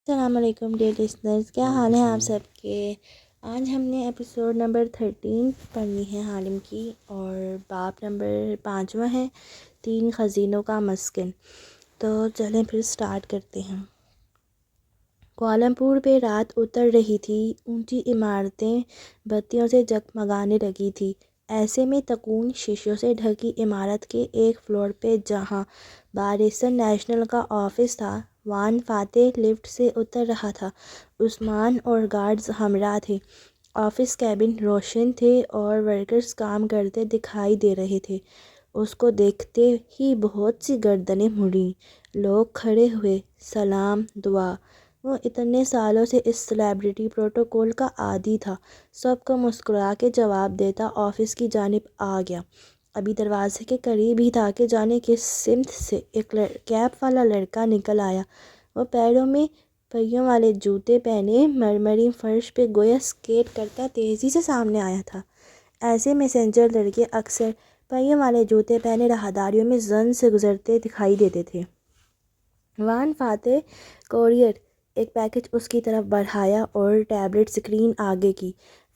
السلام علیکم dear listeners, کیا حال ہیں آپ سب کے؟ آج ہم نے ایپیسوڈ نمبر 13 پڑھنی ہے حالم کی، اور باب نمبر 5واں ہے 3 خزینوں کا مسکن۔ تو چلیں پھر سٹارٹ کرتے ہیں۔ کوالالمپور پہ رات اتر رہی تھی، اونچی عمارتیں بتیوں سے جگمگانے لگی تھی۔ ایسے میں تکون شیشوں سے ڈھکی عمارت کے ایک فلور پہ جہاں بارسن نیشنل کا آفس تھا، وان فاتح لفٹ سے اتر رہا تھا۔ عثمان اور گارڈز ہمراہ تھے۔ آفس کیبن روشن تھے اور ورکرز کام کرتے دکھائی دے رہے تھے۔ اس کو دیکھتے ہی بہت سی گردنیں مڑیں، لوگ کھڑے ہوئے، سلام دعا۔ وہ اتنے سالوں سے اس سیلیبریٹی پروٹوکول کا عادی تھا، سب کو مسکرا کے جواب دیتا آفس کی جانب آ گیا۔ ابھی دروازے کے قریب ہی تھا کہ جانے کس سمت سے ایک کیپ والا لڑکا نکل آیا۔ وہ پیروں میں پہیوں والے جوتے پہنے مرمری فرش پہ گویا سکیٹ کرتا تیزی سے سامنے آیا تھا۔ ایسے میسنجر لڑکے اکثر پہیوں والے جوتے پہنے راہداریوں میں زن سے گزرتے دکھائی دیتے تھے۔ وان فاتح کوریئر ایک پیکج اس کی طرف بڑھایا اور ٹیبلٹ اسکرین آگے کی۔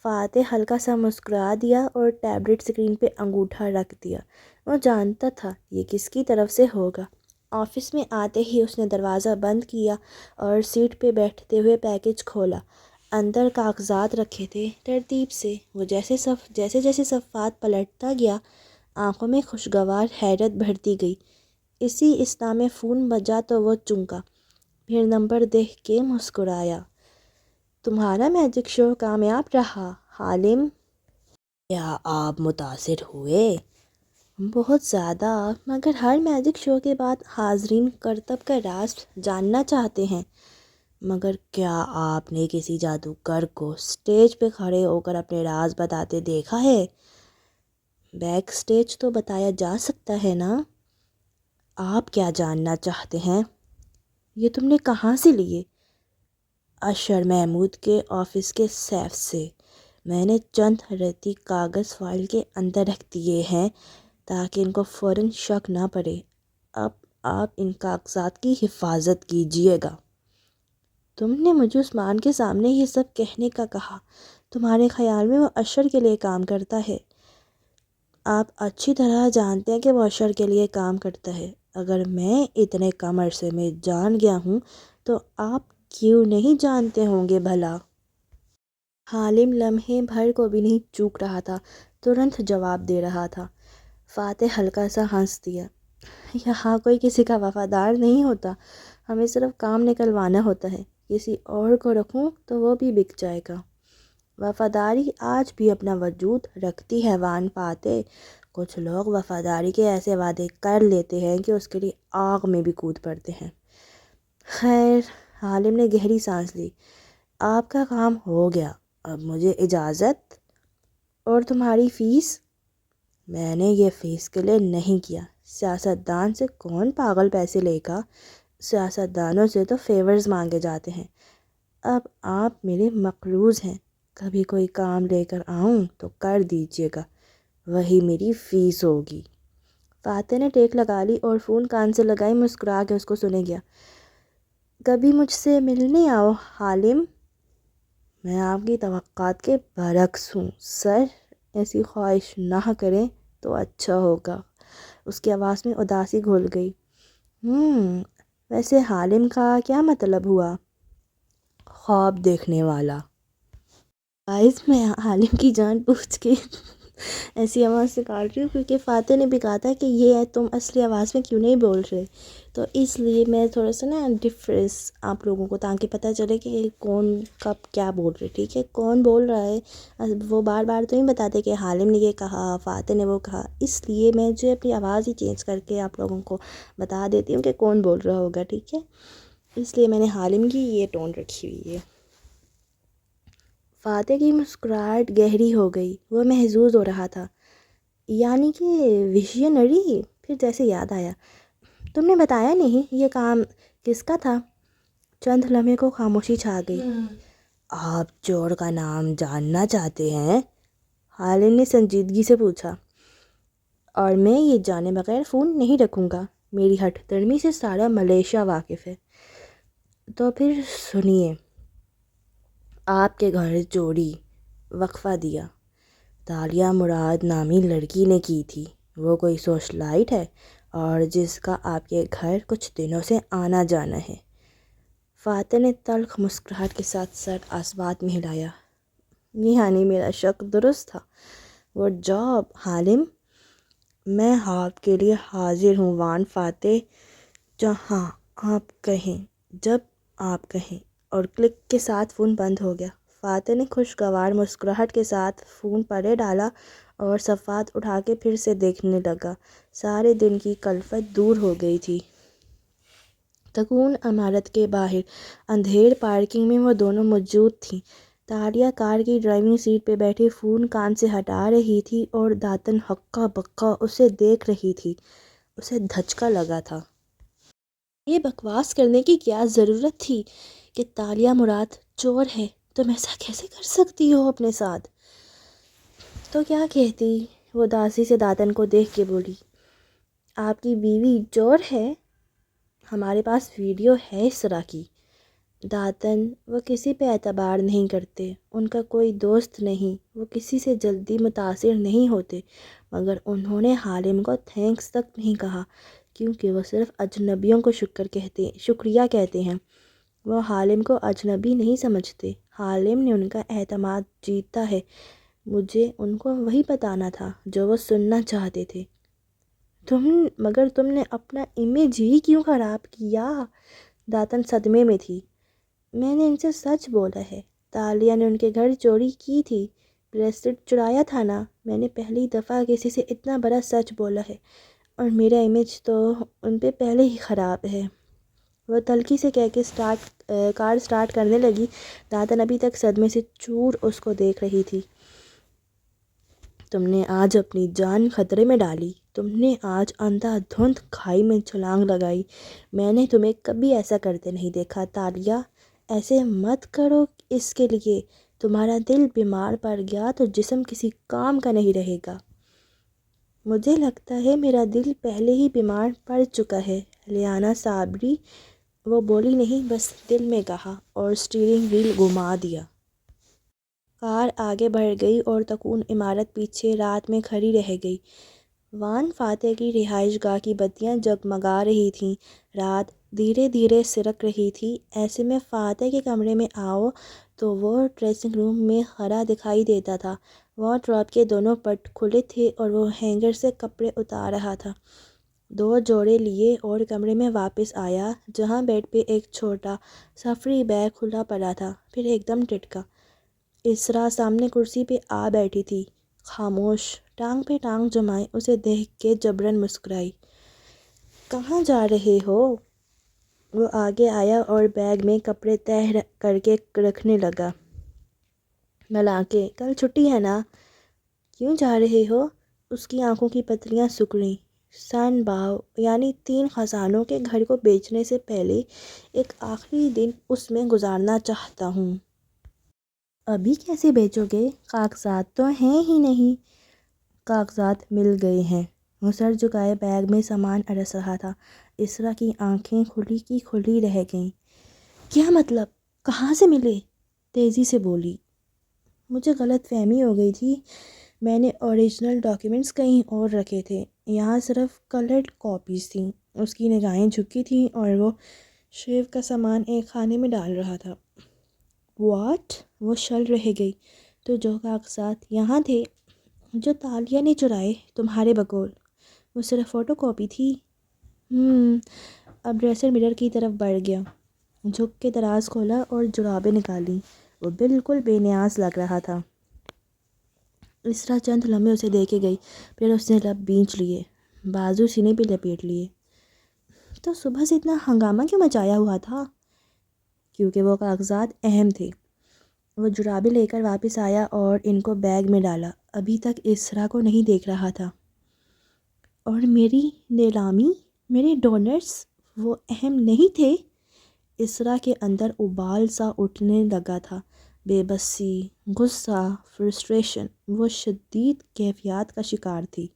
فاتح ہلکا سا مسکرا دیا اور ٹیبلٹ اسکرین پہ انگوٹھا رکھ دیا۔ وہ جانتا تھا یہ کس کی طرف سے ہوگا۔ آفس میں آتے ہی اس نے دروازہ بند کیا اور سیٹ پہ بیٹھتے ہوئے پیکج کھولا۔ اندر کاغذات رکھے تھے ترتیب سے۔ وہ جیسے صفحات پلٹتا گیا، آنکھوں میں خوشگوار حیرت بھرتی گئی۔ اسی اسنا میں فون بجا تو وہ چونکا، پھر نمبر دیکھ کے مسکرایا۔ تمہارا میجک شو کامیاب رہا حالم؟ کیا آپ متاثر ہوئے؟ بہت زیادہ، مگر ہر میجک شو کے بعد حاضرین کرتب کا راز جاننا چاہتے ہیں۔ مگر کیا آپ نے کسی جادوگر کو سٹیج پہ کھڑے ہو کر اپنے راز بتاتے دیکھا ہے؟ بیک سٹیج تو بتایا جا سکتا ہے نا؟ آپ کیا جاننا چاہتے ہیں؟ یہ تم نے کہاں سے لیے؟ اشر محمود کے آفس کے سیف سے۔ میں نے چند رتی کاغذ فائل کے اندر رکھ دیے ہیں تاکہ ان کو فوراً شک نہ پڑے۔ اب آپ ان کاغذات کی حفاظت کیجیے گا۔ تم نے مجھے عثمان کے سامنے یہ سب کہنے کا کہا۔ تمہارے خیال میں وہ اشر کے لیے کام کرتا ہے؟ آپ اچھی طرح جانتے ہیں کہ وہ اشر کے لیے کام کرتا ہے۔ اگر میں اتنے کم عرصے میں جان گیا ہوں تو آپ کیوں نہیں جانتے ہوں گے بھلا؟ حالم لمحے بھر کو بھی نہیں چوک رہا تھا، ترنت جواب دے رہا تھا۔ فاتح ہلکا سا ہنس دیا۔ یہاں کوئی کسی کا وفادار نہیں ہوتا، ہمیں صرف کام نکلوانا ہوتا ہے۔ کسی اور کو رکھوں تو وہ بھی بک جائے گا۔ وفاداری آج بھی اپنا وجود رکھتی ہے وان فاتح۔ کچھ لوگ وفاداری کے ایسے وعدے کر لیتے ہیں کہ اس کے لیے آگ میں بھی کود پڑتے ہیں۔ خیر، حالم نے گہری سانس لی۔ آپ کا کام ہو گیا، اب مجھے اجازت۔ اور تمہاری فیس؟ میں نے یہ فیس کے لیے نہیں کیا۔ سیاستدان سے کون پاگل پیسے لے گا؟ سیاستدانوں سے تو فیورز مانگے جاتے ہیں۔ اب آپ میرے مقروض ہیں، کبھی کوئی کام لے کر آؤں تو کر دیجیے گا، وہی میری فیس ہوگی۔ فاتح نے ٹیک لگا لی اور فون کان سے لگائی، مسکرا کے اس کو سنے گیا۔ کبھی مجھ سے ملنے آؤ حالم۔ میں آپ کی توقعات کے برعکس ہوں سر، ایسی خواہش نہ کریں تو اچھا ہوگا۔ اس کی آواز میں اداسی گھل گئی۔ ویسے حالم کا کیا مطلب ہوا؟ خواب دیکھنے والا۔ میں حالم کی جان پوچھ کے ایسی آواز سے کاٹ رہی ہوں کیونکہ فاتح نے بھی کہا تھا کہ یہ تم اصلی آواز میں کیوں نہیں بول رہے، تو اس لیے میں تھوڑا سا نا ڈفرینس آپ لوگوں کو، تاکہ پتہ چلے کہ کون کب کیا بول رہے، ٹھیک ہے؟ کون بول رہا ہے، وہ بار بار تو نہیں بتاتے کہ حالم نے یہ کہا، فاتح نے وہ کہا، اس لیے میں جو اپنی آواز ہی چینج کر کے آپ لوگوں کو بتا دیتی ہوں کہ کون بول رہا ہوگا، ٹھیک ہے؟ اس لیے میں نے حالم کی یہ ٹون رکھی ہوئی ہے۔ فاتح کی مسکراہٹ گہری ہو گئی، وہ محظوظ ہو رہا تھا۔ یعنی کہ ویژنری؟ پھر جیسے یاد آیا، تم نے بتایا نہیں یہ کام کس کا تھا؟ چند لمحے کو خاموشی چھا گئی۔ آپ چور کا نام جاننا چاہتے ہیں؟ حالم نے سنجیدگی سے پوچھا۔ اور میں یہ جانے بغیر فون نہیں رکھوں گا، میری ہٹ درمی سے سارا ملیشیا واقف ہے۔ تو پھر سنیے، آپ کے گھر چوری وقفہ دیا تالیہ مراد نامی لڑکی نے کی تھی۔ وہ کوئی سوشلائٹ ہے اور جس کا آپ کے گھر کچھ دنوں سے آنا جانا ہے۔ فاتح نے تلخ مسکراہٹ کے ساتھ سر آسمان میں ہلایا۔ یعنی میرا شک درست تھا۔ وہ جاب حالم، میں آپ کے لیے حاضر ہوں وان فاتح، جہاں آپ کہیں، جب آپ کہیں۔ اور کلک کے ساتھ فون بند ہو گیا۔ فاتح نے خوشگوار مسکراہٹ کے ساتھ فون پرے ڈالا اور صفحات اٹھا کے پھر سے دیکھنے لگا۔ سارے دن کی کلفت دور ہو گئی تھی۔ تکون عمارت کے باہر اندھیر پارکنگ میں وہ دونوں موجود تھیں۔ تالیہ کار کی ڈرائیونگ سیٹ پہ بیٹھی فون کان سے ہٹا رہی تھی اور داتن ہکا بکا اسے دیکھ رہی تھی۔ اسے دھچکا لگا تھا۔ یہ بکواس کرنے کی کیا ضرورت تھی کہ تالیہ مراد چور ہے؟ تم ایسا کیسے کر سکتی ہو اپنے ساتھ؟ تو کیا کہتی؟ وہ اداسی سے داتن کو دیکھ کے بولی۔ آپ کی بیوی چور ہے؟ ہمارے پاس ویڈیو ہے اس طرح کی۔ داتن، وہ کسی پہ اعتبار نہیں کرتے، ان کا کوئی دوست نہیں، وہ کسی سے جلدی متاثر نہیں ہوتے، مگر انہوں نے حالم کو تھینکس تک نہیں کہا، کیونکہ وہ صرف اجنبیوں کو شکریہ کہتے ہیں۔ وہ حالم کو اجنبی نہیں سمجھتے۔ حالم نے ان کا اعتماد جیتا ہے۔ مجھے ان کو وہی بتانا تھا جو وہ سننا چاہتے تھے۔ مگر تم نے اپنا امیج ہی کیوں خراب کیا؟ داتن صدمے میں تھی۔ میں نے ان سے سچ بولا ہے۔ تالیہ نے ان کے گھر چوری کی تھی، بریسلٹ چرایا تھا نا۔ میں نے پہلی دفعہ کسی سے اتنا بڑا سچ بولا ہے، اور میرا امیج تو ان پہ پہلے ہی خراب ہے۔ وہ تلخی سے کہہ کے کار سٹارٹ کرنے لگی۔ داتن ابھی تک صدمے سے چور اس کو دیکھ رہی تھی۔ تم نے آج اپنی جان خطرے میں ڈالی، تم نے آج اندھا دھند کھائی میں چھلانگ لگائی۔ میں نے تمہیں کبھی ایسا کرتے نہیں دیکھا تالیہ، ایسے مت کرو۔ اس کے لیے تمہارا دل بیمار پڑ گیا تو جسم کسی کام کا نہیں رہے گا۔ مجھے لگتا ہے میرا دل پہلے ہی بیمار پڑ چکا ہے لیانا صابری۔ وہ بولی نہیں، بس دل میں کہا اور اسٹیئرنگ وہیل گھما دیا۔ کار آگے بڑھ گئی اور تکون عمارت پیچھے رات میں کھڑی رہ گئی۔ وان فاتح کی رہائش گاہ کی بتیاں جگمگا رہی تھیں۔ رات دھیرے دھیرے سرک رہی تھی۔ ایسے میں فاتح کے کمرے میں آؤ تو وہ ڈریسنگ روم میں کھڑا دکھائی دیتا تھا۔ وارڈروب کے دونوں پٹ کھلے تھے اور وہ ہینگر سے کپڑے اتار رہا تھا۔ دو جوڑے لیے اور کمرے میں واپس آیا، جہاں بیڈ پہ ایک چھوٹا سفری بیگ کھلا پڑا تھا۔ پھر ایک دم ٹھٹکا۔ اسرا سامنے کرسی پہ آ بیٹھی تھی، خاموش، ٹانگ پہ ٹانگ جمائے۔ اسے دیکھ کے جبراً مسکرائی۔ کہاں جا رہے ہو؟ وہ آگے آیا اور بیگ میں کپڑے تہہ کر کے رکھنے لگا۔ ملاقے، کل چھٹی ہے نا؟ کیوں جا رہے ہو؟ اس کی آنکھوں کی پتلیاں سکڑیں۔ سن باؤ، یعنی 3 خزانوں کے گھر کو بیچنے سے پہلے ایک آخری دن اس میں گزارنا چاہتا ہوں۔ ابھی کیسے بیچو گے؟ کاغذات تو ہیں ہی نہیں۔ کاغذات مل گئے ہیں۔ وہ سر جھکائے بیگ میں سامان ارس رہا تھا۔ اسرا کی آنکھیں کھلی کی کھلی رہ گئیں۔ کیا مطلب؟ کہاں سے ملے؟ تیزی سے بولی۔ مجھے غلط فہمی ہو گئی تھی۔ میں نے اوریجنل ڈاکیومنٹس کہیں اور رکھے تھے، یہاں صرف کلرڈ کاپیز تھیں۔ اس کی نگاہیں جھکی تھیں اور وہ شیو کا سامان ایک خانے میں ڈال رہا تھا۔ واٹ؟ وہ شل رہ گئی۔ تو جو کاغذات یہاں تھے، جو تالیہ نے چرائے، تمہارے بقول وہ صرف فوٹو کاپی تھی؟ اب ڈریسر مرر کی طرف بڑھ گیا، جھک کے دراز کھولا اور جرابیں نکالیں۔ وہ بالکل بے نیاز لگ رہا تھا۔ اسرا چند لمحے اسے دیکھے گئی، پھر اس نے لب بھینچ لیے، بازو سینے پہ لپیٹ لیے۔ تو صبح سے اتنا ہنگامہ کیوں مچایا ہوا تھا؟ کیونکہ وہ کاغذات اہم تھے۔ وہ جرابیں لے کر واپس آیا اور ان کو بیگ میں ڈالا۔ ابھی تک اسرا کو نہیں دیکھ رہا تھا۔ اور میری نیلامی، میرے ڈونرز، وہ اہم نہیں تھے؟ اسرا کے اندر ابال سا اٹھنے لگا تھا، بے بسی، غصہ، فرسٹریشن۔ وہ شدید کیفیات کا شکار تھی۔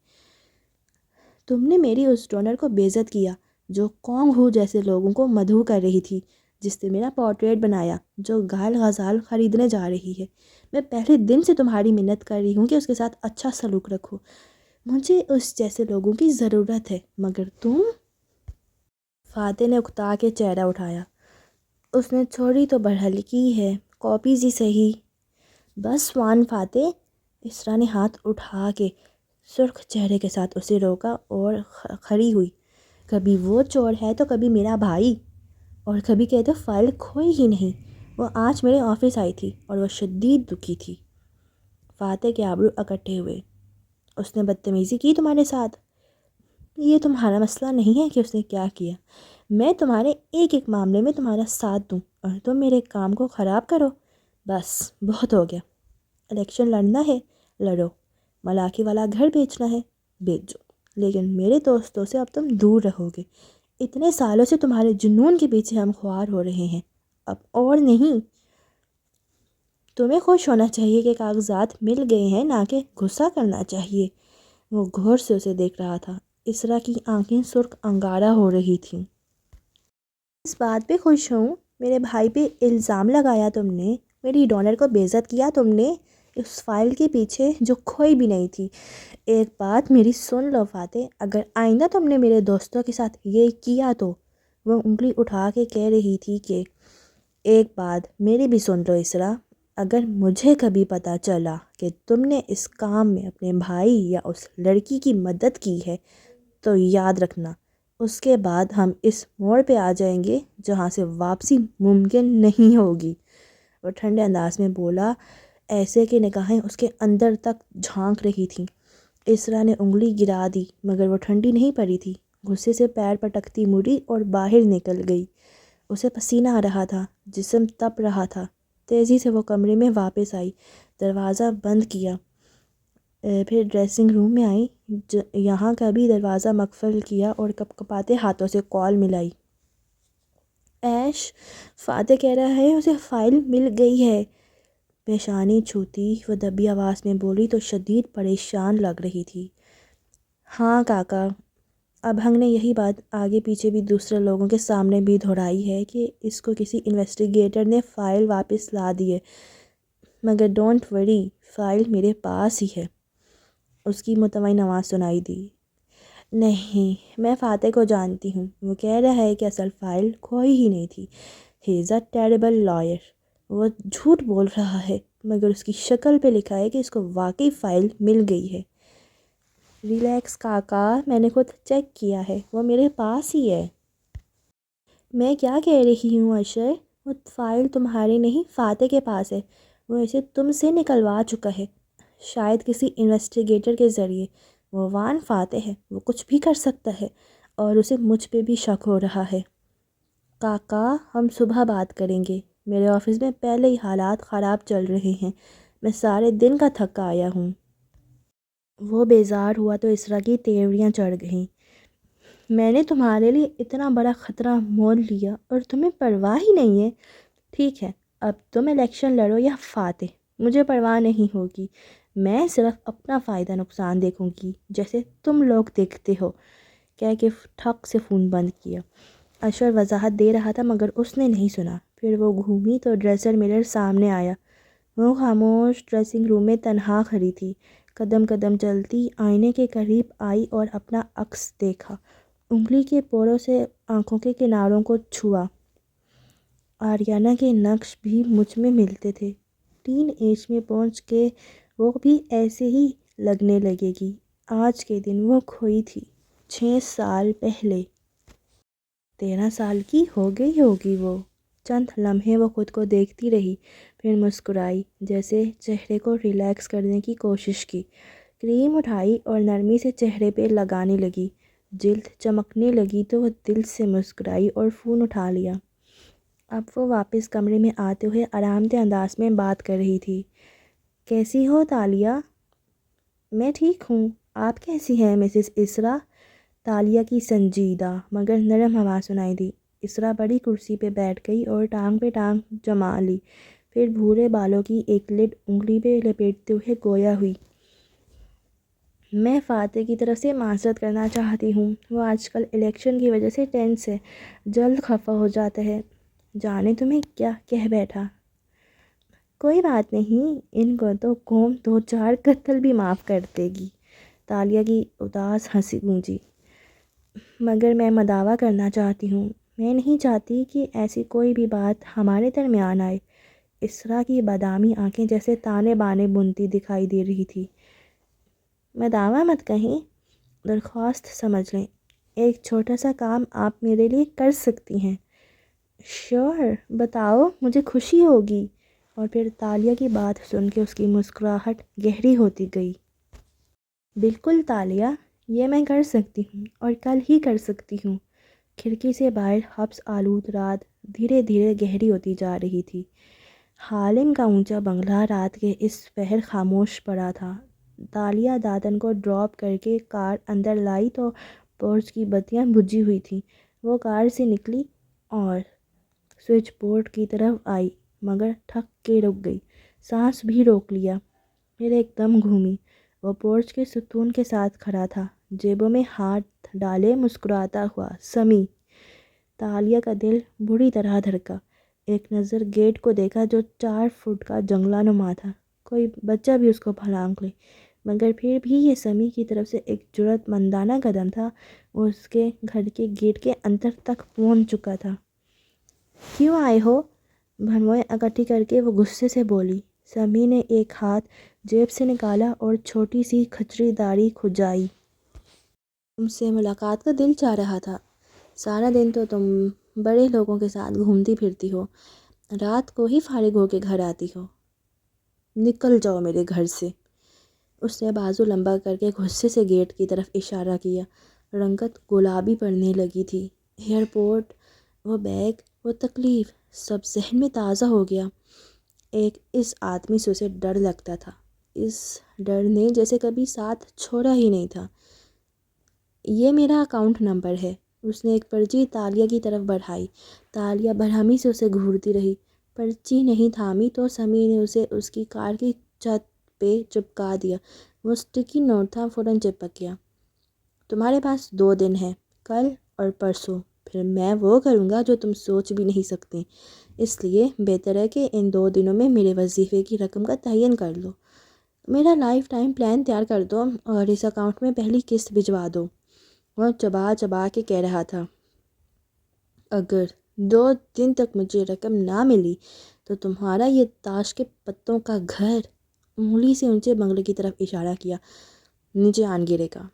تم نے میری اس ڈونر کو بے عزت کیا جو کونگ ہو جیسے لوگوں کو مدعو کر رہی تھی، جس نے میرا پورٹریٹ بنایا جو غال غزال خریدنے جا رہی ہے۔ میں پہلے دن سے تمہاری منت کر رہی ہوں کہ اس کے ساتھ اچھا سلوک رکھو، مجھے اس جیسے لوگوں کی ضرورت ہے، مگر تم۔ فاتح نے اکتا کے چہرہ اٹھایا۔ اس نے چھوڑی تو بڑھل کی ہے، کاپیز ہی صحیح۔ بس وان فاتح، اسرا نے ہاتھ اٹھا کے سرخ چہرے کے ساتھ اسے روکا اور کھڑی ہوئی۔ کبھی وہ چور ہے تو کبھی میرا بھائی، اور کبھی کہتے فائل کھوئی ہی نہیں۔ وہ آج میرے آفس آئی تھی اور وہ شدید دکھی تھی۔ فاتح کے آبرو اکٹھے ہوئے۔ اس نے بدتمیزی کی تمہارے ساتھ؟ یہ تمہارا مسئلہ نہیں ہے کہ اس نے کیا کیا۔ میں تمہارے ایک ایک معاملے میں تمہارا ساتھ دوں اور تم میرے کام کو خراب کرو؟ بس بہت ہو گیا۔ الیکشن لڑنا ہے لڑو، ملاقی والا گھر بیچنا ہے بیچو، لیکن میرے دوستوں سے اب تم دور رہو گے۔ اتنے سالوں سے تمہارے جنون کے پیچھے ہم خوار ہو رہے ہیں، اب اور نہیں۔ تمہیں خوش ہونا چاہیے کہ کاغذات مل گئے ہیں، نہ کہ غصہ کرنا چاہیے۔ وہ غور سے اسے دیکھ رہا تھا۔ اسرا کی آنکھیں سرخ انگارہ ہو رہی تھیں۔ اس بات پہ خوش ہوں، میرے بھائی پہ الزام لگایا تم نے، میری ڈونر کو بے عزت کیا تم نے اس فائل کے پیچھے جو کھوئی بھی نہیں تھی۔ ایک بات میری سن لو فاتح، اگر آئندہ تم نے میرے دوستوں کے ساتھ یہ کیا تو۔ وہ انگلی اٹھا کے کہہ رہی تھی کہ ایک بات میری بھی سن لو اسرا، اگر مجھے کبھی پتہ چلا کہ تم نے اس کام میں اپنے بھائی یا اس لڑکی کی مدد کی ہے تو یاد رکھنا، اس کے بعد ہم اس موڑ پہ آ جائیں گے جہاں سے واپسی ممکن نہیں ہوگی۔ وہ ٹھنڈے انداز میں بولا، ایسے کہ نگاہیں اس کے اندر تک جھانک رہی تھیں۔ اسرا نے انگلی گرا دی مگر وہ ٹھنڈی نہیں پڑی تھی۔ غصے سے پیر پٹکتی مڑی اور باہر نکل گئی۔ اسے پسینہ آ رہا تھا، جسم تپ رہا تھا۔ تیزی سے وہ کمرے میں واپس آئی، دروازہ بند کیا، پھر ڈریسنگ روم میں آئی، یہاں کا بھی دروازہ مقفل کیا اور کپ کپاتے ہاتھوں سے کال ملائی۔ ایش، فاتح کہہ رہا ہے اسے فائل مل گئی ہے۔ پیشانی چھوتی وہ دبی آواز میں بولی تو شدید پریشان لگ رہی تھی۔ ہاں کاکا، اب ہم نے یہی بات آگے پیچھے بھی دوسرے لوگوں کے سامنے بھی دہرائی ہے کہ اس کو کسی انویسٹیگیٹر نے فائل واپس لا دی ہے، مگر ڈونٹ وری، فائل میرے پاس ہی ہے۔ اس کی مطمئن آواز سنائی دی۔ نہیں، میں فاتح کو جانتی ہوں، وہ کہہ رہا ہے کہ اصل فائل کھوئی ہی نہیں تھی۔ ہی از اے ٹیریبل لائر۔ وہ جھوٹ بول رہا ہے، مگر اس کی شکل پہ لکھا ہے کہ اس کو واقعی فائل مل گئی ہے۔ ریلیکس کاکا، میں نے خود چیک کیا ہے، وہ میرے پاس ہی ہے۔ میں کیا کہہ رہی ہوں اشر، وہ فائل تمہارے نہیں فاتح کے پاس ہے، وہ اسے تم سے نکلوا چکا ہے، شاید کسی انویسٹیگیٹر کے ذریعے۔ وہ وان فاتح ہے، وہ کچھ بھی کر سکتا ہے، اور اسے مجھ پہ بھی شک ہو رہا ہے۔ کاکا، ہم صبح بات کریں گے، میرے آفس میں پہلے ہی حالات خراب چل رہے ہیں، میں سارے دن کا تھکا آیا ہوں۔ وہ بیزار ہوا تو اسرا کی تیوریاں چڑھ گئیں۔ میں نے تمہارے لیے اتنا بڑا خطرہ مول لیا اور تمہیں پرواہ ہی نہیں ہے۔ ٹھیک ہے، اب تم الیکشن لڑو یا فاتح، مجھے پرواہ نہیں ہوگی، میں صرف اپنا فائدہ نقصان دیکھوں گی جیسے تم لوگ دیکھتے ہو۔ کہہ کے ٹھک سے فون بند کیا۔ اشر وضاحت دے رہا تھا مگر اس نے نہیں سنا۔ پھر وہ گھومی تو ڈریسر مرر سامنے آیا۔ وہ خاموش ڈریسنگ روم میں تنہا کھڑی تھی، قدم قدم چلتی آئینے کے قریب آئی اور اپنا عکس دیکھا، انگلی کے پوروں سے آنکھوں کے کناروں کو چھوا۔ آریانہ کے نقش بھی مجھ میں ملتے تھے، ٹین ایج میں پہنچ کے وہ بھی ایسے ہی لگنے لگے گی۔ آج کے دن وہ کھوئی تھی 6 سال پہلے۔ 13 سال کی ہو گئی ہوگی وہ۔ چند لمحے وہ خود کو دیکھتی رہی، پھر مسکرائی، جیسے چہرے کو ریلیکس کرنے کی کوشش کی۔ کریم اٹھائی اور نرمی سے چہرے پہ لگانے لگی۔ جلد چمکنے لگی تو وہ دل سے مسکرائی اور فون اٹھا لیا۔ اب وہ واپس کمرے میں آتے ہوئے آرام دہ انداز میں بات کر رہی تھی۔ کیسی ہو تالیہ؟ میں ٹھیک ہوں، آپ کیسی ہیں مسز اسرا؟ تالیہ کی سنجیدہ مگر نرم آواز سنائی دی۔ اسرا بڑی کرسی پہ بیٹھ گئی اور ٹانگ پہ ٹانگ جما لی، پھر بھورے بالوں کی ایک لٹ انگلی پہ لپیٹتے ہوئے گویا ہوئی۔ میں فاتح کی طرف سے معذرت کرنا چاہتی ہوں، وہ آج کل الیکشن کی وجہ سے ٹینس ہے، جلد خفا ہو جاتا ہے۔ جانے تمہیں کیا کہہ بیٹھا۔ کوئی بات نہیں، ان کو تو قوم 2-4 قتل بھی معاف کر دے گی۔ تالیہ کی اداس ہنسی گونجی۔ مگر میں مداوع کرنا چاہتی ہوں، میں نہیں چاہتی کہ ایسی کوئی بھی بات ہمارے درمیان آئے۔ اسرا کی بادامی آنکھیں جیسے تانے بانے بنتی دکھائی دے رہی تھی۔ مداوع مت کہیں، درخواست سمجھ لیں۔ ایک چھوٹا سا کام آپ میرے لیے کر سکتی ہیں۔ شور، بتاؤ، مجھے خوشی ہوگی۔ اور پھر تالیہ کی بات سن کے اس کی مسکراہٹ گہری ہوتی گئی۔ بالکل تالیہ، یہ میں کر سکتی ہوں اور کل ہی کر سکتی ہوں۔ کھڑکی سے باہر حبس آلود رات دھیرے دھیرے گہری ہوتی جا رہی تھی۔ حالم کا اونچا بنگلہ رات کے اس پہر خاموش پڑا تھا۔ تالیہ دادن کو ڈراپ کر کے کار اندر لائی تو پورچ کی بتیاں بجھی ہوئی تھیں۔ وہ کار سے نکلی اور سوئچ بورڈ کی طرف آئی، مگر تھک کے رک گئی۔ سانس بھی روک لیا، پھر ایک دم گھومی۔ وہ پورچ کے ستون کے ساتھ کھڑا تھا، جیبوں میں ہاتھ ڈالے مسکراتا ہوا۔ سمیع! تالیہ کا دل بری طرح دھڑکا۔ ایک نظر گیٹ کو دیکھا جو 4 فٹ کا جنگلہ نما تھا۔ کوئی بچہ بھی اس کو پھلانگ لے، مگر پھر بھی یہ سمیع کی طرف سے ایک جرأت مندانہ قدم تھا۔ وہ اس کے گھر کے گیٹ کے اندر تک پہنچ چکا تھا۔ کیوں آئے ہو؟ بھنویں اکٹھی کر کے وہ غصے سے بولی۔ سمیع نے ایک ہاتھ جیب سے نکالا اور چھوٹی سی کھچری داڑھی کھجائی۔ تم سے ملاقات کا دل چاہ رہا تھا۔ سارا دن تو تم بڑے لوگوں کے ساتھ گھومتی پھرتی ہو، رات کو ہی فارغ ہو کے گھر آتی ہو۔ نکل جاؤ میرے گھر سے۔ اس نے بازو لمبا کر کے غصے سے گیٹ کی طرف اشارہ کیا۔ رنگت گلابی پڑنے لگی تھی۔ ایئرپورٹ، وہ بیگ، وہ تکلیف، سب ذہن میں تازہ ہو گیا۔ اس آدمی سے اسے ڈر لگتا تھا، اس ڈر نے جیسے کبھی ساتھ چھوڑا ہی نہیں تھا۔ یہ میرا اکاؤنٹ نمبر ہے۔ اس نے ایک پرچی تالیہ کی طرف بڑھائی۔ تالیہ برہمی سے اسے گھورتی رہی۔ پرچی نہیں تھامی تو سمیع نے اسے اس کی کار کی چھت پہ چپکا دیا۔ وہ اسٹکی نوٹ تھا، فوراً چپک گیا۔ تمہارے پاس 2 دن ہیں، کل اور پرسوں، پھر میں وہ کروں گا جو تم سوچ بھی نہیں سکتے۔ اس لیے بہتر ہے کہ ان 2 دنوں میں میرے وظیفے کی رقم کا تعین کر لو، میرا لائف ٹائم پلان تیار کر دو اور اس اکاؤنٹ میں پہلی قسط بھجوا دو۔ وہ چبا چبا کے کہہ رہا تھا، اگر 2 دن تک مجھے رقم نہ ملی تو تمہارا یہ تاش کے پتوں کا گھر، انگلی سے اونچے بنگلے کی طرف اشارہ کیا، نیچے آن گرے گا۔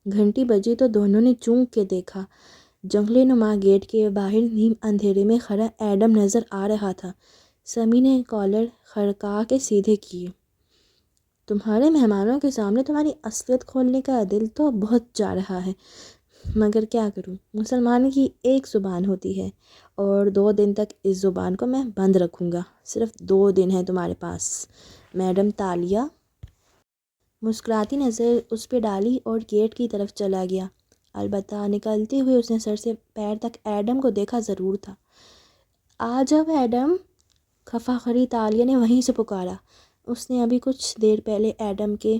گھنٹی بجی تو دونوں نے چونک کے دیکھا۔ جنگلے نما گیٹ کے باہر نیم اندھیرے میں کھڑا ایڈم نظر آ رہا تھا۔ سمیع نے کالر کھڑکا کے سیدھے کیے۔ تمہارے مہمانوں کے سامنے تمہاری اصلیت کھولنے کا دل تو بہت چاہ رہا ہے، مگر کیا کروں، مسلمان کی ایک زبان ہوتی ہے اور 2 دن تک اس زبان کو میں بند رکھوں گا۔ صرف 2 دن ہیں تمہارے پاس، میڈم تالیہ۔ مسکراتی نظر اس پہ ڈالی اور گیٹ کی طرف چلا گیا۔ البتہ نکلتے ہوئے اس نے سر سے پیر تک ایڈم کو دیکھا ضرور تھا۔ آ جاؤ ایڈم، خفا خری تالیہ نے وہیں سے پکارا۔ اس نے ابھی کچھ دیر پہلے ایڈم کے